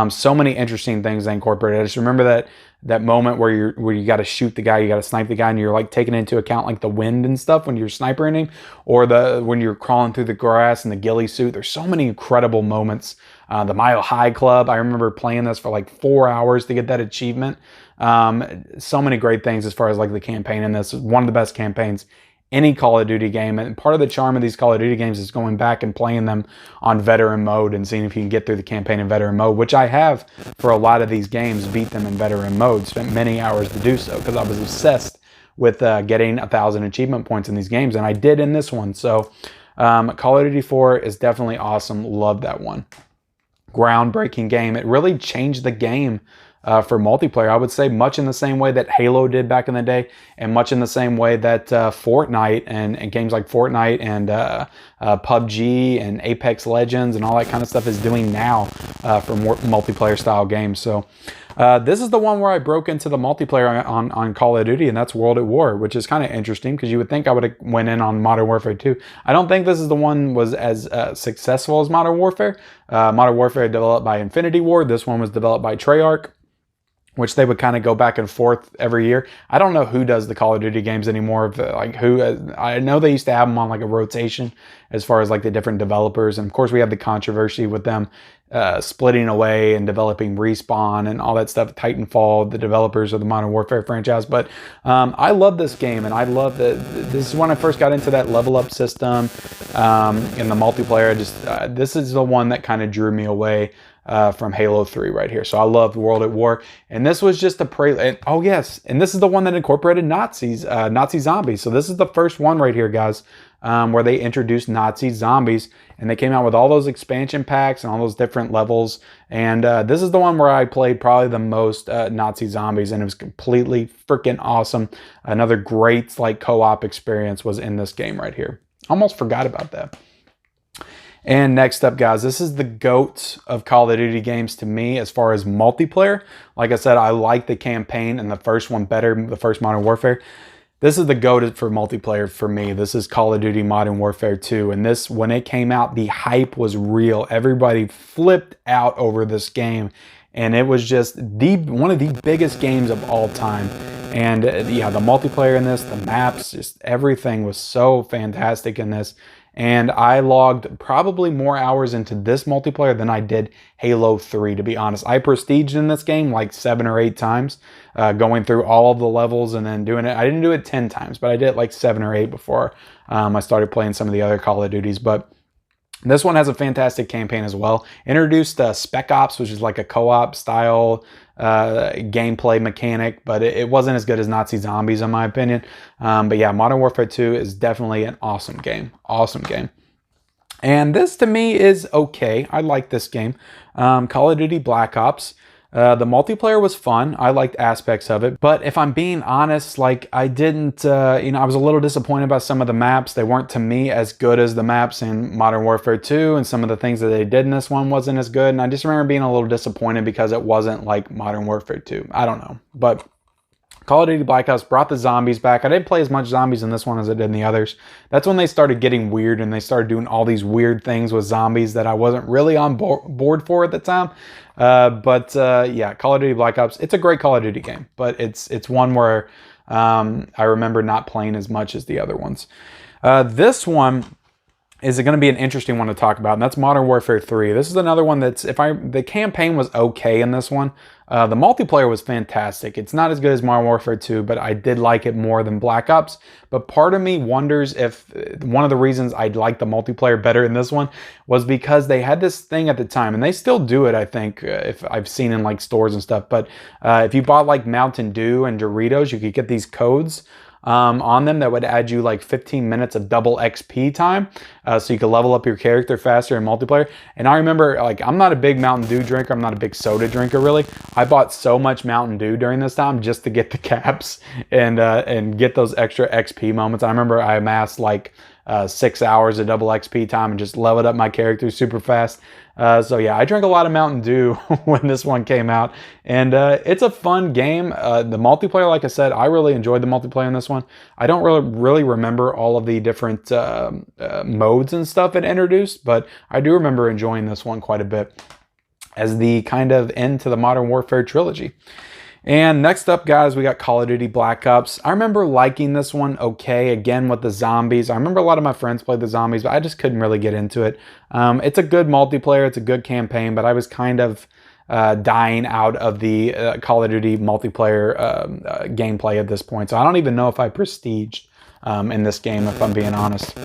So many interesting things they incorporated. I just remember that moment where you got to shoot the guy, you got to snipe the guy, and you're like taking into account like the wind and stuff when you're snipering him, or when you're crawling through the grass in the ghillie suit. There's so many incredible moments. The Mile High Club, I remember playing this for like 4 hours to get that achievement. So many great things as far as like the campaign in this. One of the best campaigns any Call of Duty game, and part of the charm of these Call of Duty games is going back and playing them on veteran mode and seeing if you can get through the campaign in veteran mode, which I have for a lot of these games, beat them in veteran mode, spent many hours to do so because I was obsessed with getting 1,000 achievement points in these games, and I did in this one. So Call of Duty 4 is definitely awesome. Love that one. Groundbreaking game. It really changed the game for multiplayer. I would say much in the same way that Halo did back in the day, and much in the same way that Fortnite and games like Fortnite and PUBG and Apex Legends and all that kind of stuff is doing now for more multiplayer style games. So this is the one where I broke into the multiplayer on Call of Duty, and that's World at War, which is kind of interesting because you would think I would have went in on Modern Warfare 2. I don't think this is the one was as successful as Modern Warfare. Modern Warfare developed by Infinity Ward. This one was developed by Treyarch, which they would kind of go back and forth every year. I don't know who does the Call of Duty games anymore. Like who? I know they used to have them on like a rotation as far as like the different developers. And of course we have the controversy with them splitting away and developing Respawn and all that stuff. Titanfall, the developers of the Modern Warfare franchise. But I love this game, and I love that this is when I first got into that level up system in the multiplayer. This is the one that kind of drew me away from Halo 3 right here. So I loved World at War. And this was just a prelude. Oh yes, and this is the one that incorporated Nazis, Nazi zombies. So this is the first one right here, guys, where they introduced Nazi zombies. And they came out with all those expansion packs and all those different levels. And this is the one where I played probably the most Nazi zombies, and it was completely freaking awesome. Another great like co-op experience was in this game right here. Almost forgot about that. And next up, guys, this is the GOAT of Call of Duty games to me as far as multiplayer. Like I said, I like the campaign and the first one better, the first Modern Warfare. This is the GOAT for multiplayer for me. This is Call of Duty Modern Warfare 2. And this, when it came out, the hype was real. Everybody flipped out over this game. And it was just one of the biggest games of all time. And yeah, the multiplayer in this, the maps, just everything was so fantastic in this. And I logged probably more hours into this multiplayer than I did Halo 3, to be honest. I prestiged in this game like 7 or 8 times, going through all of the levels and then doing it. I didn't do it 10 times, but I did it like 7 or 8 before I started playing some of the other Call of Duties. But this one has a fantastic campaign as well. Introduced Spec Ops, which is like a co-op style gameplay mechanic, but it wasn't as good as Nazi Zombies in my opinion. But yeah, Modern Warfare 2 is definitely an awesome game. Awesome game. And this to me is okay. I like this game. Call of Duty Black Ops. The multiplayer was fun. I liked aspects of it. But if I'm being honest, like I didn't, I was a little disappointed about some of the maps. They weren't to me as good as the maps in Modern Warfare 2, and some of the things that they did in this one wasn't as good. And I just remember being a little disappointed because it wasn't like Modern Warfare 2. I don't know. But Call of Duty Black Ops brought the zombies back. I didn't play as much zombies in this one as I did in the others. That's when they started getting weird and they started doing all these weird things with zombies that I wasn't really on board for at the time. Yeah, Call of Duty Black Ops, it's a great Call of Duty game, but it's one where I remember not playing as much as the other ones. This one is going to be an interesting one to talk about, and that's Modern Warfare 3. This is another one that's, the campaign was okay in this one. The multiplayer was fantastic. It's not as good as Modern Warfare 2, but I did like it more than Black Ops. But part of me wonders if one of the reasons I liked the multiplayer better in this one was because they had this thing at the time, and they still do it, I think, if I've seen in like stores and stuff. But if you bought like Mountain Dew and Doritos, you could get these codes on them that would add you like 15 minutes of double XP time, so you could level up your character faster in multiplayer. And I remember, like, I'm not a big Mountain Dew drinker, I'm not a big soda drinker really. I bought so much Mountain Dew during this time just to get the caps and get those extra XP moments. I remember I amassed like 6 hours of double XP time and just leveled up my character super fast. So yeah, I drank a lot of Mountain Dew when this one came out, and it's a fun game. The multiplayer, like I said, I really enjoyed the multiplayer in this one. I don't really remember all of the different modes and stuff it introduced, but I do remember enjoying this one quite a bit as the kind of end to the Modern Warfare trilogy. And next up, guys, we got Call of Duty Black Ops. I remember liking this one okay, again with the zombies. I remember a lot of my friends played the zombies, but I just couldn't really get into it. It's a good multiplayer, it's a good campaign, but I was kind of dying out of the Call of Duty multiplayer gameplay at this point. So I don't even know if I prestiged in this game, if I'm being honest.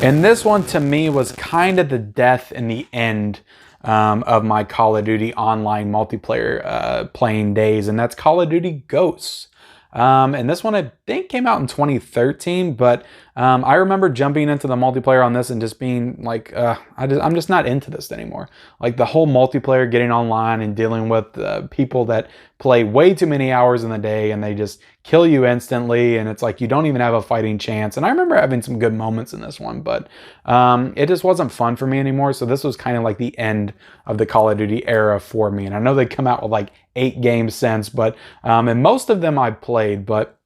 And this one to me was kind of the death in the end of my Call of Duty online multiplayer playing days, and that's Call of Duty Ghosts. And this one I think came out in 2013, but I remember jumping into the multiplayer on this and just being like, I'm just not into this anymore. Like the whole multiplayer, getting online and dealing with people that play way too many hours in the day and they just kill you instantly, and it's like you don't even have a fighting chance. And I remember having some good moments in this one, but it just wasn't fun for me anymore. So this was kind of like the end of the Call of Duty era for me. And I know they come out with like 8 games since, but and most of them I've played, but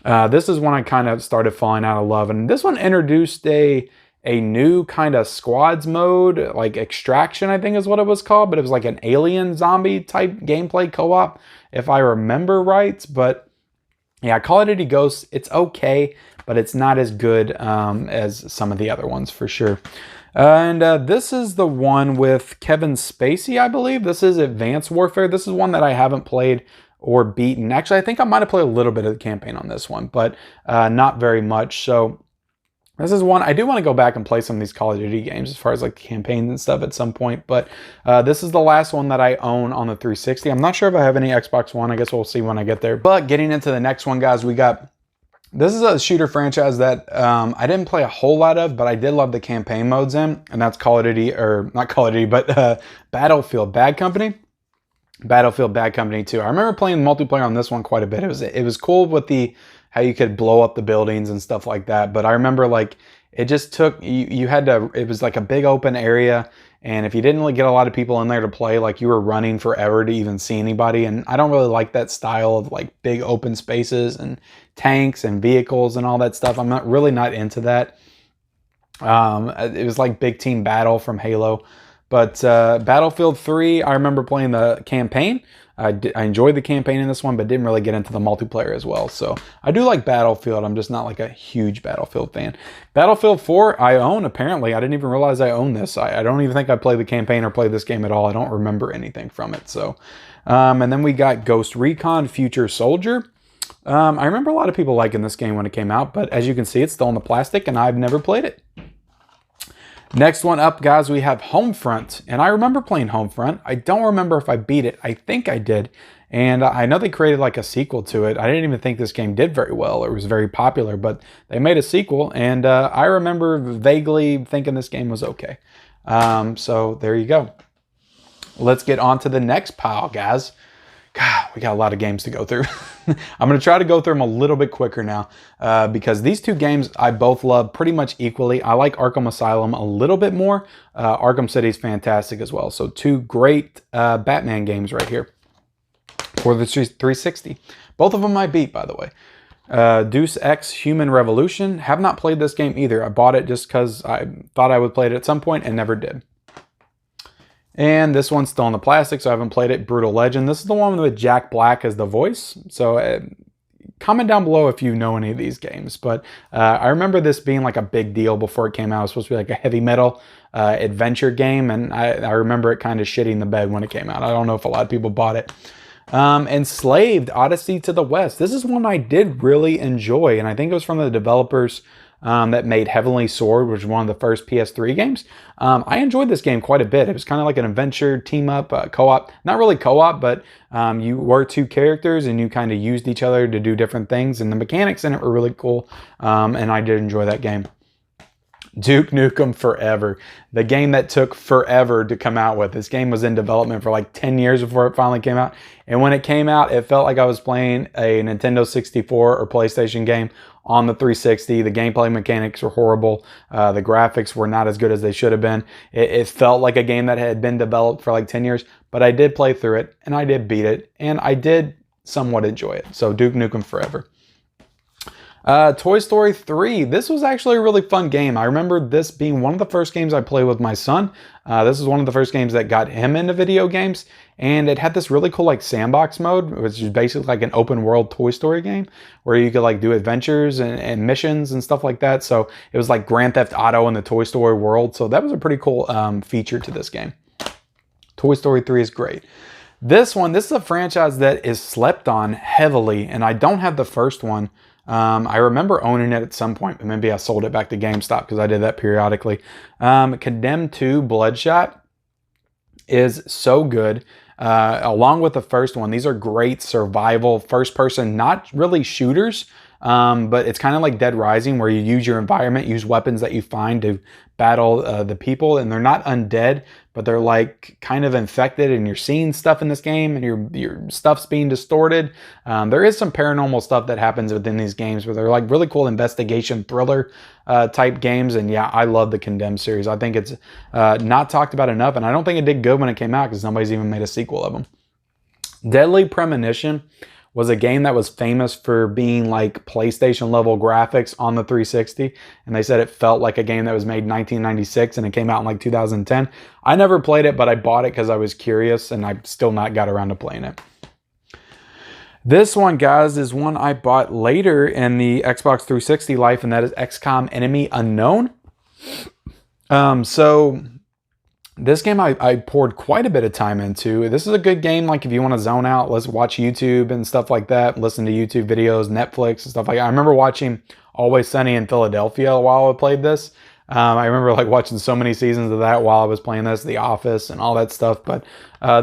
this is when I kind of started falling out of love. And this one introduced a new kind of squads mode, like Extraction, I think is what it was called, but it was like an alien zombie type gameplay co-op, if I remember right. But yeah, Call of Duty Ghosts, it's okay, but it's not as good as some of the other ones for sure. And this is the one with Kevin Spacey, I believe. This is Advanced Warfare. This is one that I haven't played or beaten. Actually, I think I might have played a little bit of the campaign on this one, but not very much. So this is one, I do want to go back and play some of these Call of Duty games as far as like campaigns and stuff at some point, but this is the last one that I own on the 360. I'm not sure if I have any Xbox One. I guess we'll see when I get there. But getting into the next one, guys, this is a shooter franchise that I didn't play a whole lot of, but I did love the campaign modes in, and that's Call of Duty, or not Call of Duty, but Battlefield Bad Company. Battlefield Bad Company 2. I remember playing multiplayer on this one quite a bit. It was cool with how you could blow up the buildings and stuff like that. But I remember like it just took you had to. It was like a big open area, and if you didn't really get a lot of people in there to play, like you were running forever to even see anybody. And I don't really like that style of like big open spaces and tanks and vehicles and all that stuff. I'm really not into that. It was like big team battle from Halo. But Battlefield 3, I remember playing the campaign. I enjoyed the campaign in this one, but didn't really get into the multiplayer as well. So I do like Battlefield. I'm just not like a huge Battlefield fan. Battlefield 4, I own, apparently. I didn't even realize I own this. I don't even think I played the campaign or played this game at all. I don't remember anything from it. So, and then we got Ghost Recon Future Soldier. I remember a lot of people liking this game when it came out, but as you can see, it's still in the plastic, and I've never played it. Next one up, guys, we have Homefront, and I remember playing Homefront. I don't remember if I beat it. I think I did, and I know they created like a sequel to it. I didn't even think this game did very well. It was very popular, but they made a sequel, and I remember vaguely thinking this game was okay. So there you go. Let's get on to the next pile, guys. God, we got a lot of games to go through. I'm going to try to go through them a little bit quicker now because these two games I both love pretty much equally. I like Arkham Asylum a little bit more. Arkham City is fantastic as well. So two great Batman games right here for the 360. Both of them I beat, by the way. Deus Ex Human Revolution. Have not played this game either. I bought it just because I thought I would play it at some point and never did. And this one's still in the plastic, so I haven't played it. Brutal Legend. This is the one with Jack Black as the voice. So comment down below if you know any of these games. But I remember this being like a big deal before it came out. It was supposed to be like a heavy metal adventure game. And I remember it kind of shitting the bed when it came out. I don't know if a lot of people bought it. Enslaved, Odyssey to the West. This is one I did really enjoy. And I think it was from the developers that made Heavenly Sword, which was one of the first PS3 games. I enjoyed this game quite a bit. It was kind of like an adventure team-up co-op. Not really co-op, but you were two characters and you kind of used each other to do different things. And the mechanics in it were really cool. And I did enjoy that game. Duke Nukem Forever. The game that took forever to come out with. This game was in development for like 10 years before it finally came out. And when it came out, it felt like I was playing a Nintendo 64 or PlayStation game on the 360. The gameplay mechanics were horrible. The graphics were not as good as they should have been. It felt like a game that had been developed for like 10 years. But I did play through it, and I did beat it, and I did somewhat enjoy it. So Duke Nukem Forever. Toy Story 3. This was actually a really fun game. I remember this being one of the first games I played with my son. This was one of the first games that got him into video games. And it had this really cool like sandbox mode, which is basically like an open world Toy Story game where you could like do adventures and missions and stuff like that. So it was like Grand Theft Auto in the Toy Story world. So that was a pretty cool feature to this game. Toy Story 3 is great. This is a franchise that is slept on heavily, and I don't have the first one. I remember owning it at some point, but maybe I sold it back to GameStop because I did that periodically. Condemned 2 Bloodshot is so good. along with the first one. These are great survival, first person, not really shooters, but it's kind of like Dead Rising, where you use your environment, use weapons that you find to battle the people, and they're not undead, but they're like kind of infected, and you're seeing stuff in this game, and your stuff's being distorted. There is some paranormal stuff that happens within these games, but they're like really cool investigation thriller type games. And yeah, I love the Condemned series. I think it's not talked about enough, and I don't think it did good when it came out because nobody's even made a sequel of them. Deadly Premonition was a game that was famous for being like PlayStation level graphics on the 360. And they said it felt like a game that was made in 1996 and it came out in like 2010. I never played it, but I bought it because I was curious, and I've still not got around to playing it. This one, guys, is one I bought later in the Xbox 360 life, and that is XCOM Enemy Unknown. So this game I poured quite a bit of time into. This is a good game, like if you want to zone out, let's watch YouTube and stuff like that, listen to YouTube videos, Netflix and stuff like that. I remember watching Always Sunny in Philadelphia while I played this. I remember like watching so many seasons of that while I was playing this, The Office and all that stuff. But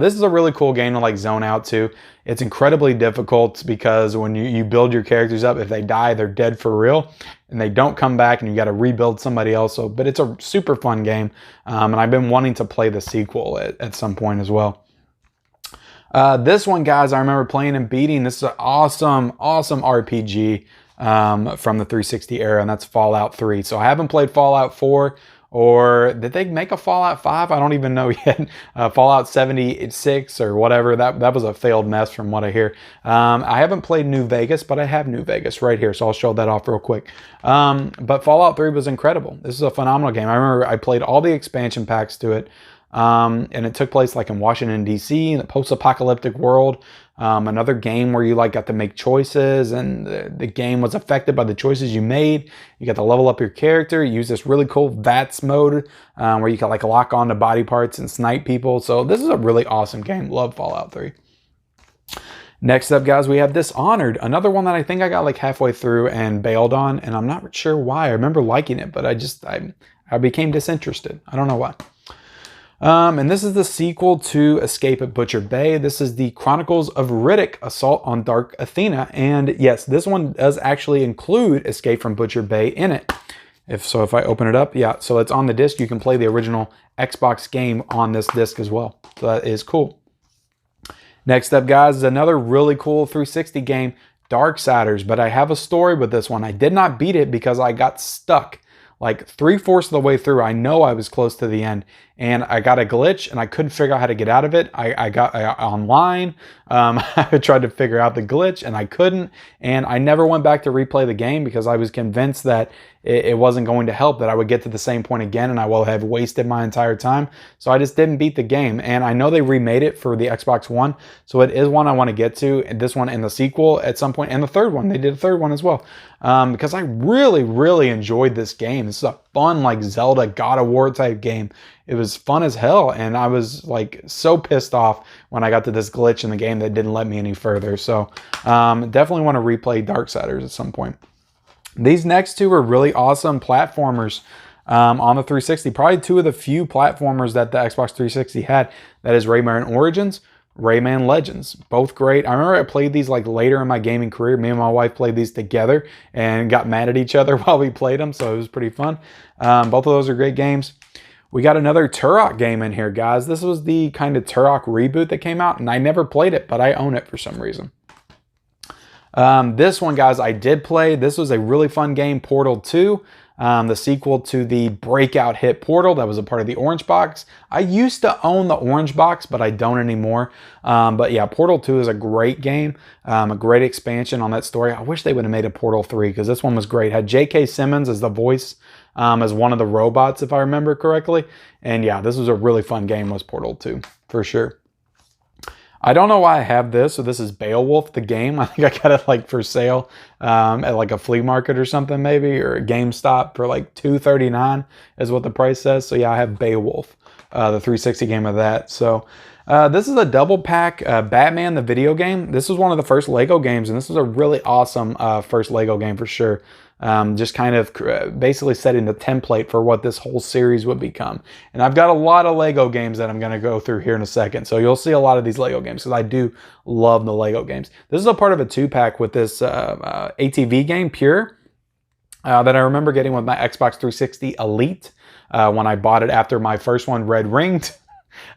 this is a really cool game to like zone out to. It's incredibly difficult because when you build your characters up, if they die, they're dead for real, and they don't come back, and you got to rebuild somebody else. So, but it's a super fun game, and I've been wanting to play the sequel at some point as well. This one, guys, I remember playing and beating. This is an awesome RPG from the 360 era, and that's Fallout 3. So I haven't played Fallout 4, or did they make a Fallout 5? I don't even know yet. Fallout 76 or whatever. That was a failed mess from what I hear. I haven't played New Vegas, but I have New Vegas right here, so I'll show that off real quick. But Fallout 3 was incredible. This is a phenomenal game. I remember I played all the expansion packs to it. And it took place like in Washington, D.C., in the post-apocalyptic world. Another game where you like got to make choices, and the game was affected by the choices you made. You got to level up your character. You use this really cool VATS mode where you can like lock onto body parts and snipe people. So this is a really awesome game. Love Fallout 3. Next up, guys, we have Dishonored. Another one that I think I got like halfway through and bailed on, and I'm not sure why. I remember liking it, but I became disinterested. I don't know why. And this is the sequel to Escape at Butcher Bay. This is the Chronicles of Riddick, Assault on Dark Athena. And yes, this one does actually include Escape from Butcher Bay in it. If I open it up, yeah, so it's on the disc. You can play the original Xbox game on this disc as well. So that is cool. Next up, guys, is another really cool 360 game, Darksiders. But I have a story with this one. I did not beat it because I got stuck. Like 3/4 of the way through, I know I was close to the end, and I got a glitch, and I couldn't figure out how to get out of it. I got online. I tried to figure out the glitch, and I couldn't. And I never went back to replay the game because I was convinced that it wasn't going to help, that I would get to the same point again, and I will have wasted my entire time. So I just didn't beat the game. And I know they remade it for the Xbox One, so it is one I want to get to. And this one and the sequel at some point, and the third one. They did a third one as well. Because I really enjoyed this game. This is a fun, like Zelda God of War type game. It was fun as hell, and I was like so pissed off when I got to this glitch in the game that didn't let me any further. So definitely want to replay Darksiders at some point. These next two are really awesome platformers on the 360. Probably two of the few platformers that the Xbox 360 had. That is Rayman Origins, Rayman Legends. Both great. I remember I played these like later in my gaming career. Me and my wife played these together and got mad at each other while we played them, so it was pretty fun. Both of those are great games. We got another Turok game in here, guys. This was the kind of Turok reboot that came out, and I never played it, but I own it for some reason. This one, guys, I did play. This was a really fun game, Portal 2. The sequel to the breakout hit Portal that was a part of the Orange Box. I used to own the Orange Box, but I don't anymore. But yeah, Portal 2 is a great game, a great expansion on that story. I wish they would have made a Portal 3 because this one was great. Had J.K. Simmons as the voice as one of the robots, if I remember correctly. And yeah, this was a really fun game, was Portal 2, for sure. I don't know why I have this. So this is Beowulf, the game. I think I got it like for sale at like a flea market or something maybe, or a GameStop for like $2.39 is what the price says. So yeah, I have Beowulf, the 360 game of that. So this is a double pack Batman, the video game. This was one of the first Lego games, and this is a really awesome first Lego game for sure. just kind of basically setting the template for what this whole series would become. And I've got a lot of Lego games that I'm going to go through here in a second. So you'll see a lot of these Lego games because I do love the Lego games. This is a part of a 2-pack with this ATV game, Pure, that I remember getting with my Xbox 360 Elite when I bought it after my first one Red Ringed.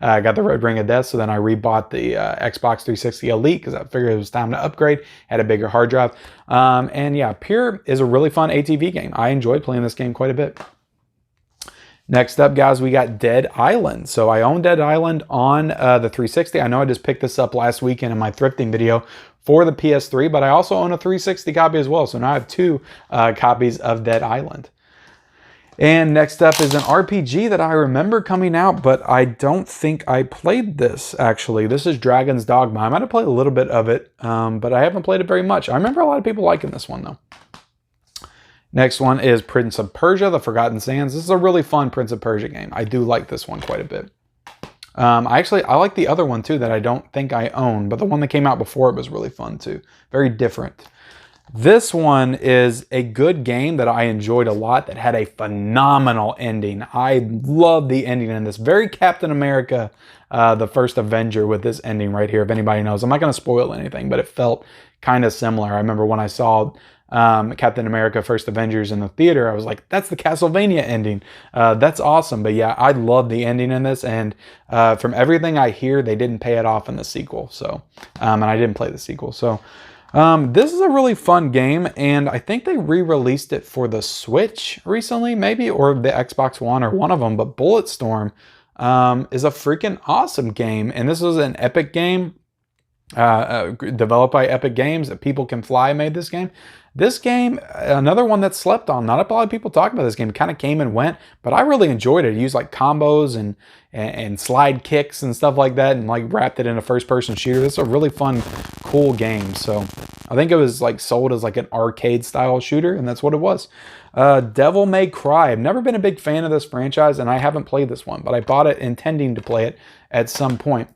I got the Red Ring of Death, so then I rebought the Xbox 360 Elite because I figured it was time to upgrade, had a bigger hard drive. And yeah, Pure is a really fun ATV game. I enjoyed playing this game quite a bit. Next up, guys, we got Dead Island. So I own Dead Island on the 360. I know I just picked this up last weekend in my thrifting video for the PS3, but I also own a 360 copy as well. So now I have 2 copies of Dead Island. And next up is an RPG that I remember coming out, but I don't think I played this, actually. This is Dragon's Dogma. I might have played a little bit of it, but I haven't played it very much. I remember a lot of people liking this one, though. Next one is Prince of Persia, The Forgotten Sands. This is a really fun Prince of Persia game. I do like this one quite a bit. I like the other one, too, that I don't think I own, but the one that came out before it was really fun, too. Very different. This one is a good game that I enjoyed a lot that had a phenomenal ending. I love the ending in this. Very Captain America, the first Avenger with this ending right here, if anybody knows. I'm not going to spoil anything, but it felt kind of similar. I remember when I saw Captain America First Avengers in the theater, I was like, that's the Castlevania ending. That's awesome. But yeah, I love the ending in this. And from everything I hear, they didn't pay it off in the sequel. So, and I didn't play the sequel. So, this is a really fun game, and I think they re-released it for the Switch recently, maybe, or the Xbox One, or one of them, but Bulletstorm is a freaking awesome game, and this was an Epic game, developed by Epic Games, that People Can Fly made this game. This game, another one that's slept on. Not a lot of people talk about this game. It kind of came and went, but I really enjoyed it. It used like combos and slide kicks and stuff like that, and like wrapped it in a first-person shooter. This is a really fun, cool game. So I think it was like sold as like an arcade-style shooter, and that's what it was. Devil May Cry. I've never been a big fan of this franchise, and I haven't played this one, but I bought it intending to play it at some point.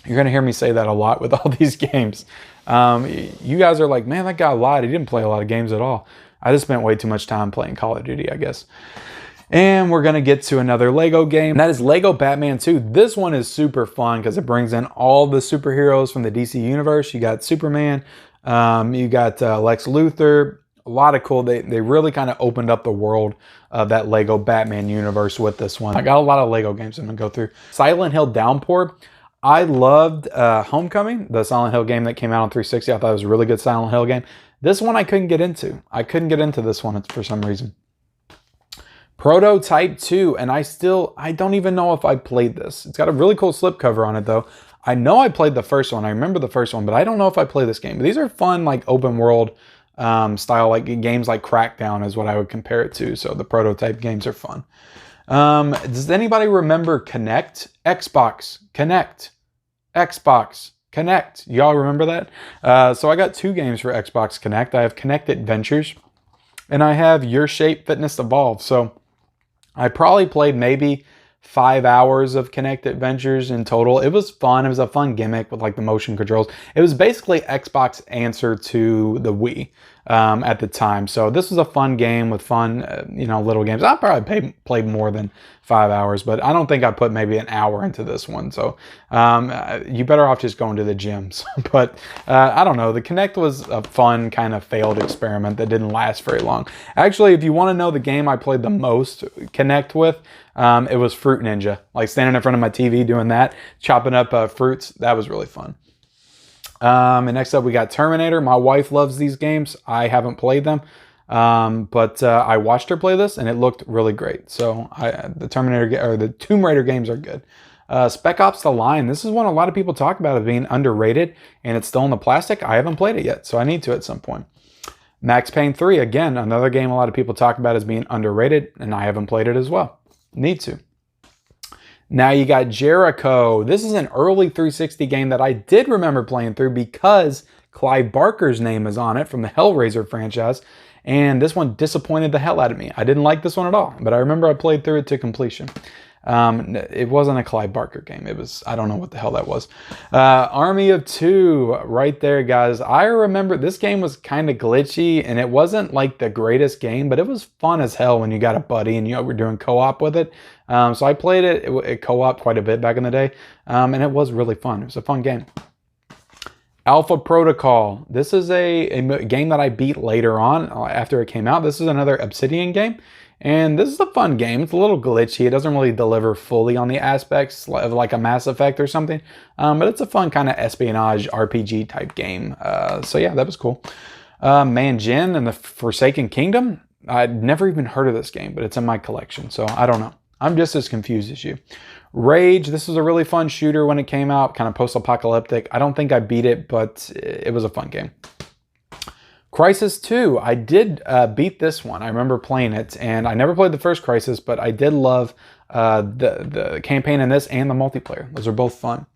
You're going to hear me say that a lot with all these games. You guys are like, man, that guy lied. He didn't play a lot of games at all. I just spent way too much time playing Call of Duty, I guess. And we're going to get to another Lego game. That is Lego Batman 2. This one is super fun because it brings in all the superheroes from the DC universe. You got Superman. You got Lex Luthor. A lot of cool. They really kind of opened up the world of that Lego Batman universe with this one. I got a lot of Lego games I'm going to go through. Silent Hill Downpour. I loved Homecoming, the Silent Hill game that came out on 360. I thought it was a really good Silent Hill game. This one I couldn't get into. I couldn't get into this one for some reason. Prototype 2, and I don't even know if I played this. It's got a really cool slipcover on it, though. I know I played the first one. I remember the first one, but I don't know if I played this game. But these are fun, like open world style, like games like Crackdown is what I would compare it to. So the Prototype games are fun. Does anybody remember Connect? Xbox Connect. Xbox Connect. Y'all remember that? So I got 2 games for Xbox Connect. I have Connect Adventures, and I have Your Shape Fitness Evolve. So I probably played maybe 5 hours of Connect Adventures in total. It was fun. It was a fun gimmick with like the motion controls. It was basically Xbox answer to the Wii at the time. So this was a fun game with fun, little games. I probably played more than 5 hours, but I don't think I put maybe an hour into this one. So you better off just going to the gyms. But I don't know. The Connect was a fun kind of failed experiment that didn't last very long. Actually, if you want to know the game I played the most Connect with, it was Fruit Ninja. Like standing in front of my TV doing that, chopping up fruits. That was really fun. And next up we got Terminator. My wife loves these games. I haven't played them. But I watched her play this and it looked really great. So the Tomb Raider games are good. Spec Ops: The Line. This is one a lot of people talk about as being underrated, and it's still in the plastic. I haven't played it yet, so I need to at some point. Max Payne 3, again, another game a lot of people talk about as being underrated, and I haven't played it as well. Need to. Now you got Jericho. This is an early 360 game that I did remember playing through because Clive Barker's name is on it from the Hellraiser franchise. And this one disappointed the hell out of me. I didn't like this one at all, but I remember I played through it to completion. It wasn't a Clive Barker game. It was, I don't know what the hell that was. Army of Two, right there, guys. I remember this game was kind of glitchy, and it wasn't like the greatest game, but it was fun as hell when you got a buddy and you were doing co-op with it. So I played it co-op quite a bit back in the day, and it was really fun. It was a fun game. Alpha Protocol. This is a game that I beat later on after it came out. This is another Obsidian game. And this is a fun game. It's a little glitchy. It doesn't really deliver fully on the aspects of like a Mass Effect or something. But it's a fun kind of espionage RPG type game. So yeah, that was cool. Manjin and the Forsaken Kingdom. I'd never even heard of this game, but it's in my collection. So I don't know. I'm just as confused as you. Rage. This was a really fun shooter when it came out. Kind of post-apocalyptic. I don't think I beat it, but it was a fun game. Crysis 2, I did beat this one. I remember playing it, and I never played the first Crysis, but I did love the campaign in this and the multiplayer. Those are both fun.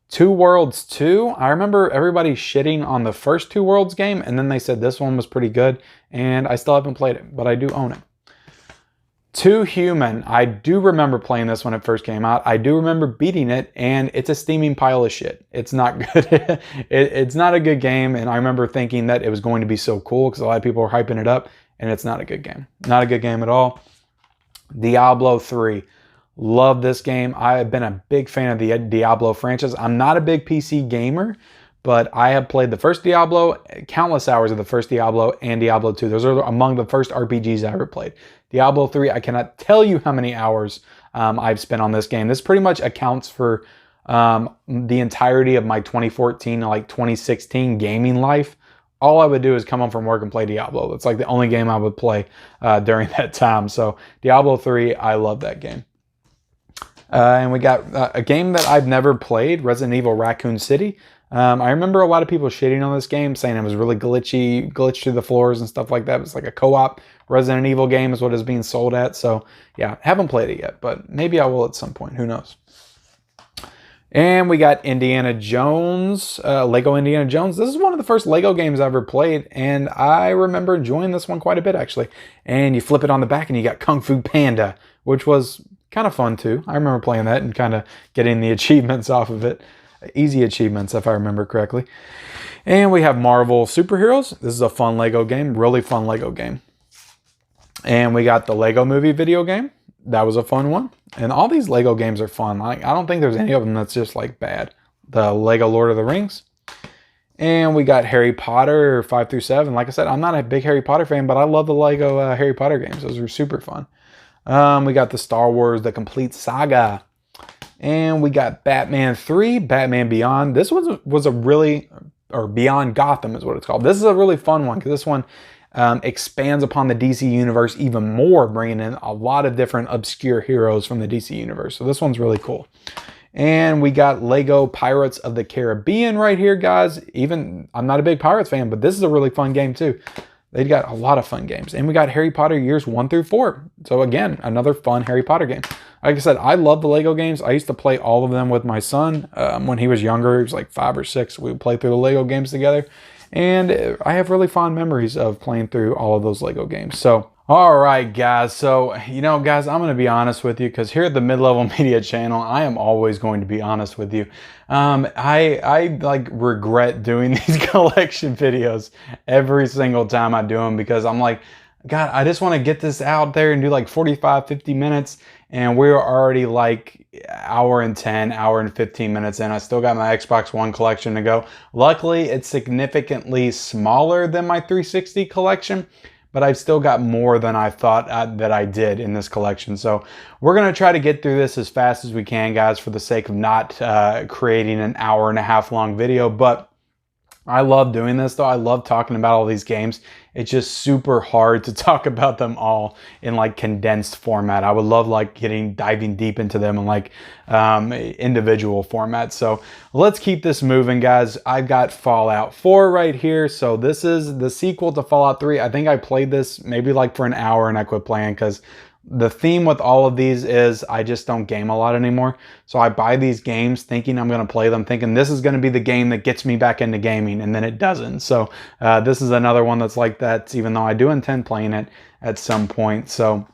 Two Worlds 2, I remember everybody shitting on the first Two Worlds game, and then they said this one was pretty good, and I still haven't played it, but I do own it. Too Human, I do remember playing this when it first came out. I do remember beating it, and it's a steaming pile of shit. It's not good. It's not a good game, and I remember thinking that it was going to be so cool because a lot of people were hyping it up, and it's not a good game. Not a good game at all. Diablo 3. Love this game. I have been a big fan of the Diablo franchise. I'm not a big PC gamer, but I have played the first Diablo, countless hours of the first Diablo, and Diablo 2. Those are among the first RPGs I ever played. Diablo 3, I cannot tell you how many hours I've spent on this game. This pretty much accounts for the entirety of my 2014 to like 2016 gaming life. All I would do is come home from work and play Diablo. It's like the only game I would play during that time. So Diablo 3, I love that game. And we got a game that I've never played, Resident Evil Raccoon City. I remember a lot of people shitting on this game, saying it was really glitchy, glitched through the floors and stuff like that. It was like a co-op Resident Evil game is what it's being sold at. So yeah, haven't played it yet, but maybe I will at some point. Who knows? And we got Indiana Jones, Lego Indiana Jones. This is one of the first Lego games I ever played, and I remember enjoying this one quite a bit, actually. And you flip it on the back, and you got Kung Fu Panda, which was kind of fun, too. I remember playing that and kind of getting the achievements off of it. Easy achievements, if I remember correctly. And we have Marvel Superheroes. This is a fun Lego game, really fun Lego game. And we got the Lego Movie video game. That was a fun one. And all these Lego games are fun. Like, I don't think there's any of them that's just like bad. The Lego Lord of the Rings. And we got Harry Potter 5 through 7. Like I said, I'm not a big Harry Potter fan, but I love the Lego Harry Potter games. Those are super fun. We got the Star Wars, the Complete Saga. And we got Batman 3, Batman Beyond. This was a really, or Beyond Gotham is what it's called. This is a really fun one because this one expands upon the DC universe even more, bringing in a lot of different obscure heroes from the DC universe. So this one's really cool. And we got Lego Pirates of the Caribbean right here, guys. Even, I'm not a big Pirates fan, but this is a really fun game too. They've got a lot of fun games. And we got Harry Potter years 1 through 4. So again, another fun Harry Potter game. Like I said, I love the Lego games. I used to play all of them with my son when he was younger. He was like 5 or 6. We would play through the Lego games together. And I have really fond memories of playing through all of those Lego games. So, all right, guys. So, you know, guys, I'm going to be honest with you because here at the Mid-Level Media channel, I am always going to be honest with you. I like regret doing these collection videos every single time I do them because I'm like, God, I just want to get this out there and do like 45, 50 minutes. And we're already like hour and 10, hour and 15 minutes in. I still got my Xbox One collection to go. Luckily, it's significantly smaller than my 360 collection, but I've still got more than I thought that I did in this collection. So we're going to try to get through this as fast as we can, guys, for the sake of not creating an hour and a half long video. But I love doing this, though. I love talking about all these games. It's just super hard to talk about them all in like condensed format. I would love like diving deep into them in like individual formats. So let's keep this moving, guys. I've got Fallout 4 right here. So this is the sequel to Fallout 3. I think I played this maybe like for an hour and I quit playing because the theme with all of these is I just don't game a lot anymore. So I buy these games thinking I'm going to play them, thinking this is going to be the game that gets me back into gaming, and then it doesn't. So this is another one that's like that, even though I do intend playing it at some point. So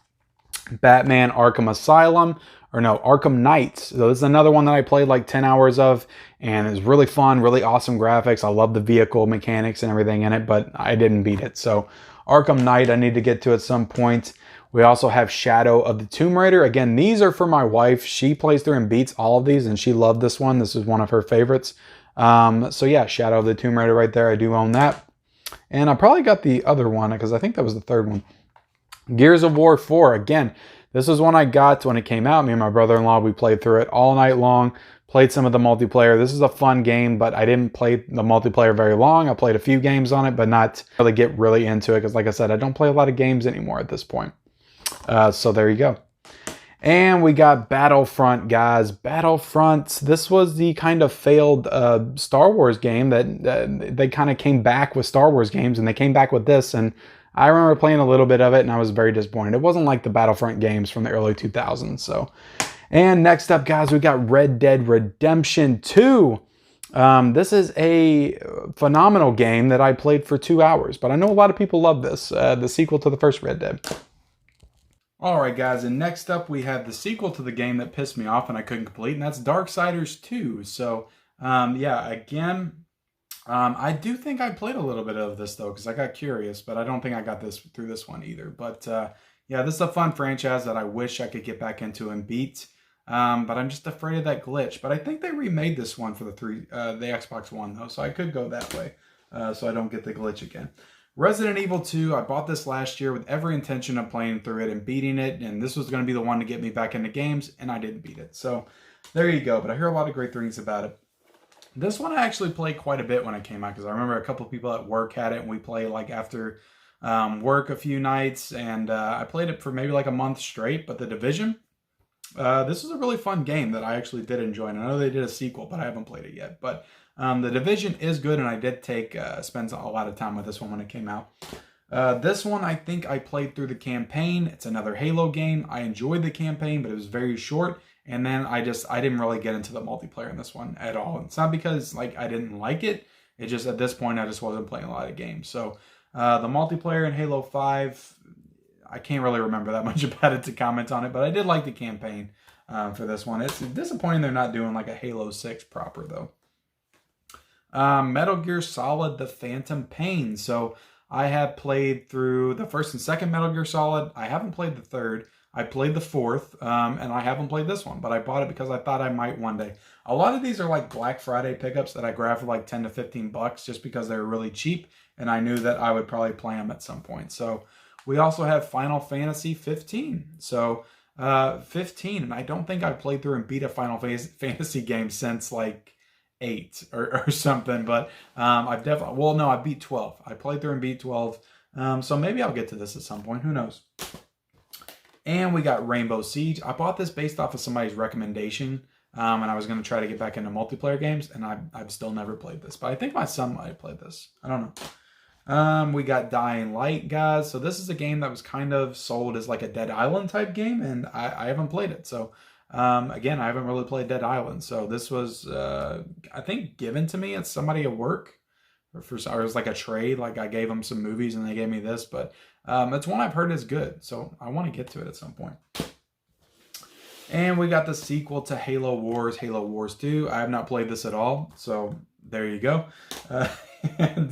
Batman Arkham Asylum or no, Arkham Knights. So this is another one that I played like 10 hours of, and it's really fun, really awesome graphics. I love the vehicle mechanics and everything in it, but I didn't beat it. So Arkham Knight, I need to get to at some point. We also have Shadow of the Tomb Raider. Again, these are for my wife. She plays through and beats all of these, and she loved this one. This is one of her favorites. So yeah, Shadow of the Tomb Raider right there. I do own that. And I probably got the other one because I think that was the third one. Gears of War 4. Again, this was one I got when it came out. Me and my brother-in-law, we played through it all night long. Played some of the multiplayer. This is a fun game, but I didn't play the multiplayer very long. I played a few games on it, but not really get really into it because, like I said, I don't play a lot of games anymore at this point. So there you go. And we got Battlefront, guys. Battlefront, this was the kind of failed Star Wars game that they kind of came back with Star Wars games, and they came back with this, and I remember playing a little bit of it, and I was very disappointed. It wasn't like the Battlefront games from the early 2000s. So, and next up, guys, we got Red Dead Redemption 2. This is a phenomenal game that I played for 2 hours, but I know a lot of people love this, the sequel to the first Red Dead. Alright guys, and next up we have the sequel to the game that pissed me off and I couldn't complete, and that's Darksiders 2. So, yeah, again, I do think I played a little bit of this though, because I got curious, but I don't think I got this through this one either. But, yeah, this is a fun franchise that I wish I could get back into and beat, but I'm just afraid of that glitch. But I think they remade this one for the Xbox One though, so I could go that way, so I don't get the glitch again. Resident Evil 2, I bought this last year with every intention of playing through it and beating it, and this was going to be the one to get me back into games, and I didn't beat it. So there you go, but I hear a lot of great things about it. This one I actually played quite a bit when it came out, because I remember a couple of people at work had it, and we played like after work a few nights, and I played it for maybe like a month straight. But The Division, this was a really fun game that I actually did enjoy, and I know they did a sequel, but I haven't played it yet. But The Division is good, and I did spend a lot of time with this one when it came out. This one, I think I played through the campaign. It's another Halo game. I enjoyed the campaign, but it was very short. And then I didn't really get into the multiplayer in this one at all. It's not because like I didn't like it. It just at this point I just wasn't playing a lot of games. So the multiplayer in Halo 5, I can't really remember that much about it to comment on it, but I did like the campaign for this one. It's disappointing they're not doing like a Halo 6 proper though. Metal Gear Solid: The Phantom Pain. So I have played through the first and second Metal Gear Solid. I haven't played the third. I played the fourth, and I haven't played this one, but I bought it because I thought I might one day. A lot of these are like Black Friday pickups that I grabbed for like 10 to 15 bucks just because they were really cheap, and I knew that I would probably play them at some point. So we also have Final Fantasy 15. So 15, and I don't think I've played through and beat a Final Fantasy game since like 8 or something, but I've definitely, well, no, I beat 12. I played through and beat 12, so maybe I'll get to this at some point. Who knows? And we got Rainbow Siege. I bought this based off of somebody's recommendation, and I was going to try to get back into multiplayer games, and I've still never played this, but I think my son might have played this. I don't know. We got Dying Light, guys. So this is a game that was kind of sold as like a Dead Island type game, and I haven't played it. So again, I haven't really played Dead Island. So this was, I think, given to me at somebody at work. Or it was like a trade. Like I gave them some movies and they gave me this. But it's one I've heard is good. So I want to get to it at some point. And we got the sequel to Halo Wars 2. I have not played this at all. So there you go. And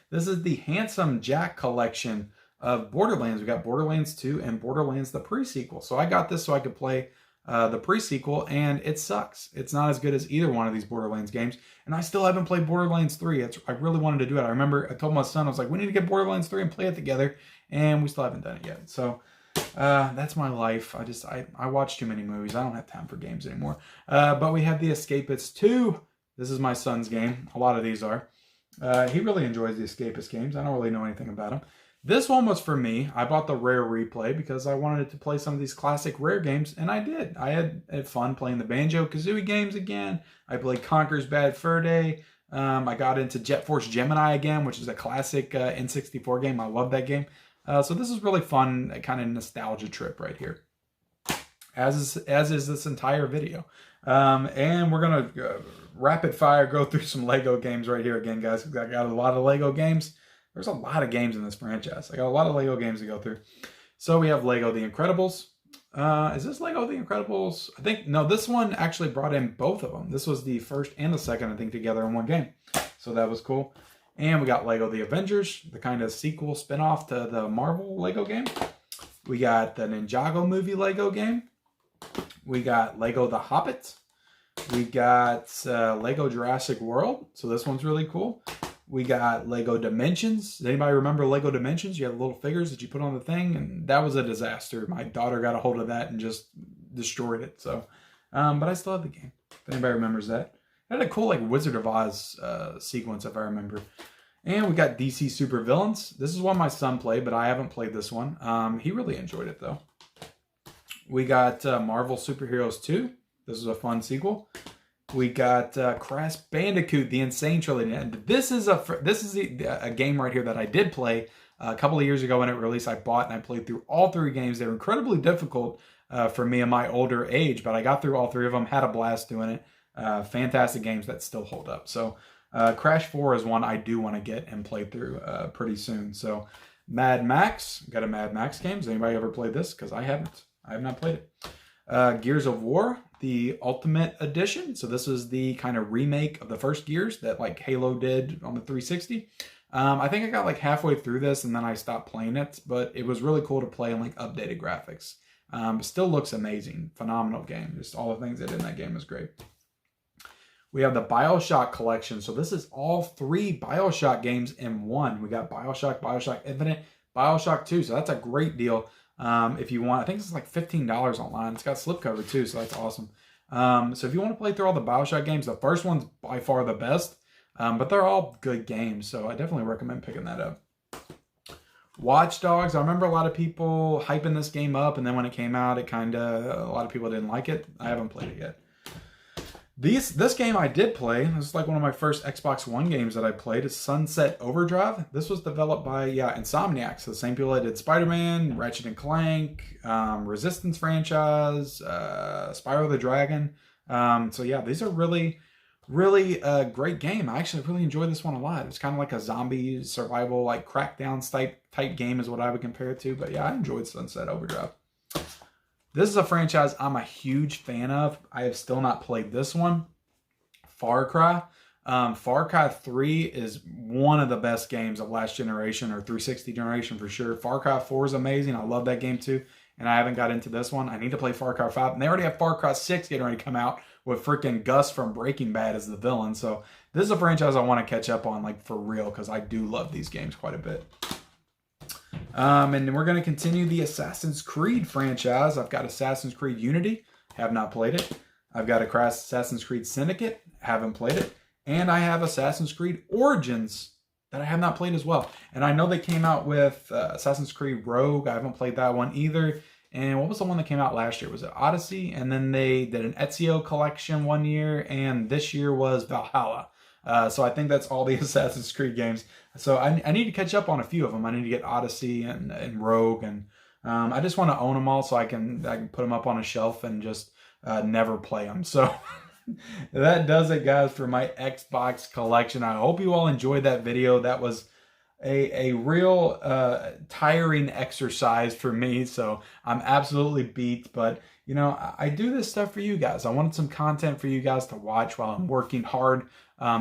this is the Handsome Jack collection of Borderlands. We got Borderlands 2 and Borderlands the pre-sequel. So I got this so I could play the pre-sequel, and it sucks. It's not as good as either one of these Borderlands games, and I still haven't played Borderlands 3. I really wanted to do it. I remember I told my son, I was like, we need to get Borderlands 3 and play it together, and we still haven't done it yet. So that's my life. I watch too many movies. I don't have time for games anymore. But we have The Escapist 2. This is my son's game. A lot of these are. He really enjoys the Escapist games. I don't really know anything about them. This one was for me. I bought the Rare Replay because I wanted to play some of these classic Rare games, and I did. I had fun playing the Banjo-Kazooie games again. I played Conker's Bad Fur Day. I got into Jet Force Gemini again, which is a classic N64 game. I love that game. So this is really fun, a kind of nostalgia trip right here, as is this entire video. And we're going to rapid fire go through some Lego games right here again, guys. I got a lot of Lego games. There's a lot of games in this franchise. I got a lot of Lego games to go through. So we have Lego The Incredibles. Is this Lego The Incredibles? I think, no, this one actually brought in both of them. This was the first and the second, I think, together in one game. So that was cool. And we got Lego The Avengers, the kind of sequel spinoff to the Marvel Lego game. We got the Ninjago movie Lego game. We got Lego The Hobbit. We got Lego Jurassic World. So this one's really cool. We got Lego Dimensions. Does anybody remember Lego Dimensions? You had little figures that you put on the thing, and that was a disaster. My daughter got a hold of that and just destroyed it. So, but I still have the game. If anybody remembers that. It had a cool like Wizard of Oz sequence, if I remember. And we got DC Super Villains. This is one my son played, but I haven't played this one. He really enjoyed it, though. We got Marvel Superheroes 2. This is a fun sequel. We got Crash Bandicoot: The Insane Trilogy. And this is a game right here that I did play a couple of years ago when it released. I bought and I played through all 3 games. They were incredibly difficult for me in my older age, but I got through all 3 of them. Had a blast doing it. Fantastic games that still hold up. So Crash 4 is one I do want to get and play through pretty soon. So Mad Max. Got a Mad Max game. Has anybody ever played this? Because I haven't. I have not played it. Gears of War, the Ultimate Edition. So this is the kind of remake of the first Gears that like Halo did on the 360. I think I got like halfway through this and then I stopped playing it, but it was really cool to play in like updated graphics. Still looks amazing. Phenomenal game. Just all the things that in that game is great. We have the BioShock collection. So this is all 3 BioShock games in one. We got BioShock, BioShock Infinite, BioShock 2. So that's a great deal. If you want, I think it's like $15 online. It's got slipcover too, so that's awesome. So if you want to play through all the BioShock games, the first one's by far the best, but they're all good games, so I definitely recommend picking that up. Watch Dogs. I remember a lot of people hyping this game up, and then when it came out, a lot of people didn't like it. I haven't played it yet. This game I did play. This is like one of my first Xbox One games that I played. It's Sunset Overdrive. This was developed by Insomniac, so the same people that did Spider-Man, Ratchet and Clank, Resistance franchise, Spyro the Dragon. So yeah, these are really great game. I actually really enjoyed this one a lot. It's kind of like a zombie survival, like Crackdown type game is what I would compare it to. But yeah, I enjoyed Sunset Overdrive. This is a franchise I'm a huge fan of. I have still not played this one. Far Cry. Far Cry 3 is one of the best games of last generation or 360 generation for sure. Far Cry 4 is amazing. I love that game too. And I haven't got into this one. I need to play Far Cry 5. And they already have Far Cry 6 getting ready to come out with freaking Gus from Breaking Bad as the villain. So this is a franchise I want to catch up on like for real because I do love these games quite a bit. And we're going to continue the Assassin's Creed franchise. I've got Assassin's Creed Unity. Have not played it. I've got Assassin's Creed Syndicate. Haven't played it. And I have Assassin's Creed Origins that I have not played as well. And I know they came out with Assassin's Creed Rogue. I haven't played that one either. And what was the one that came out last year? Was it Odyssey? And then they did an Ezio collection one year. And this year was Valhalla. So I think that's all the Assassin's Creed games. So I need to catch up on a few of them. I need to get Odyssey and Rogue, and I just want to own them all so I can put them up on a shelf and just never play them. So that does it, guys, for my Xbox collection. I hope you all enjoyed that video. That was a real tiring exercise for me, so I'm absolutely beat. But you know, I do this stuff for you guys. I wanted some content for you guys to watch while I'm working hard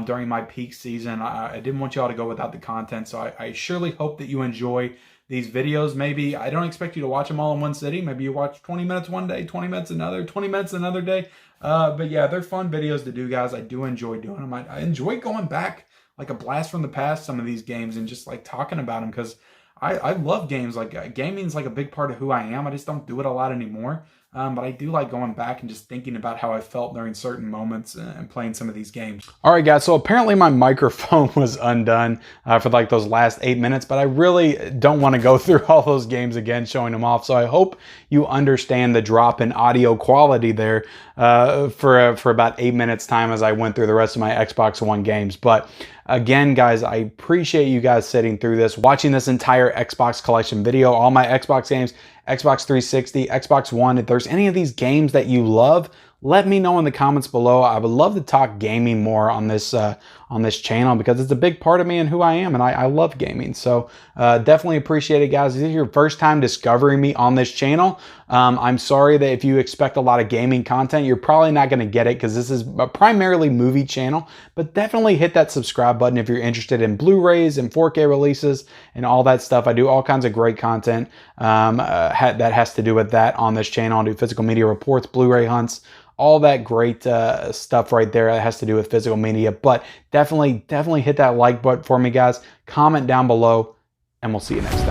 during my peak season. I didn't want y'all to go without the content, so I surely hope that you enjoy these videos. Maybe I don't expect you to watch them all in one sitting. Maybe you watch 20 minutes one day, 20 minutes another, 20 minutes another day. But yeah, they're fun videos to do, guys. I do enjoy doing them. I enjoy going back like a blast from the past, some of these games, and just like talking about them, because I love games. Like gaming is like a big part of who I am. I just don't do it a lot anymore. But I do like going back and just thinking about how I felt during certain moments and playing some of these games. All right, guys, so apparently my microphone was undone for like those last 8 minutes, but I really don't want to go through all those games again, showing them off. So I hope you understand the drop in audio quality there for about 8 minutes time as I went through the rest of my Xbox One games. But again, guys, I appreciate you guys sitting through this, watching this entire Xbox collection video, all my Xbox games, Xbox 360, Xbox One. If there's any of these games that you love, let me know in the comments below. I would love to talk gaming more on this on this channel because it's a big part of me and who I am, and I love gaming. So definitely appreciate it, guys. If this is your first time discovering me on this channel, I'm sorry that if you expect a lot of gaming content, you're probably not going to get it because this is a primarily movie channel, but definitely hit that subscribe button if you're interested in Blu-rays and 4K releases and all that stuff. I do all kinds of great content that has to do with that on this channel. I do physical media reports, Blu-ray hunts, all that great stuff right there that has to do with physical media. But definitely hit that like button for me, guys. Comment down below, and we'll see you next time.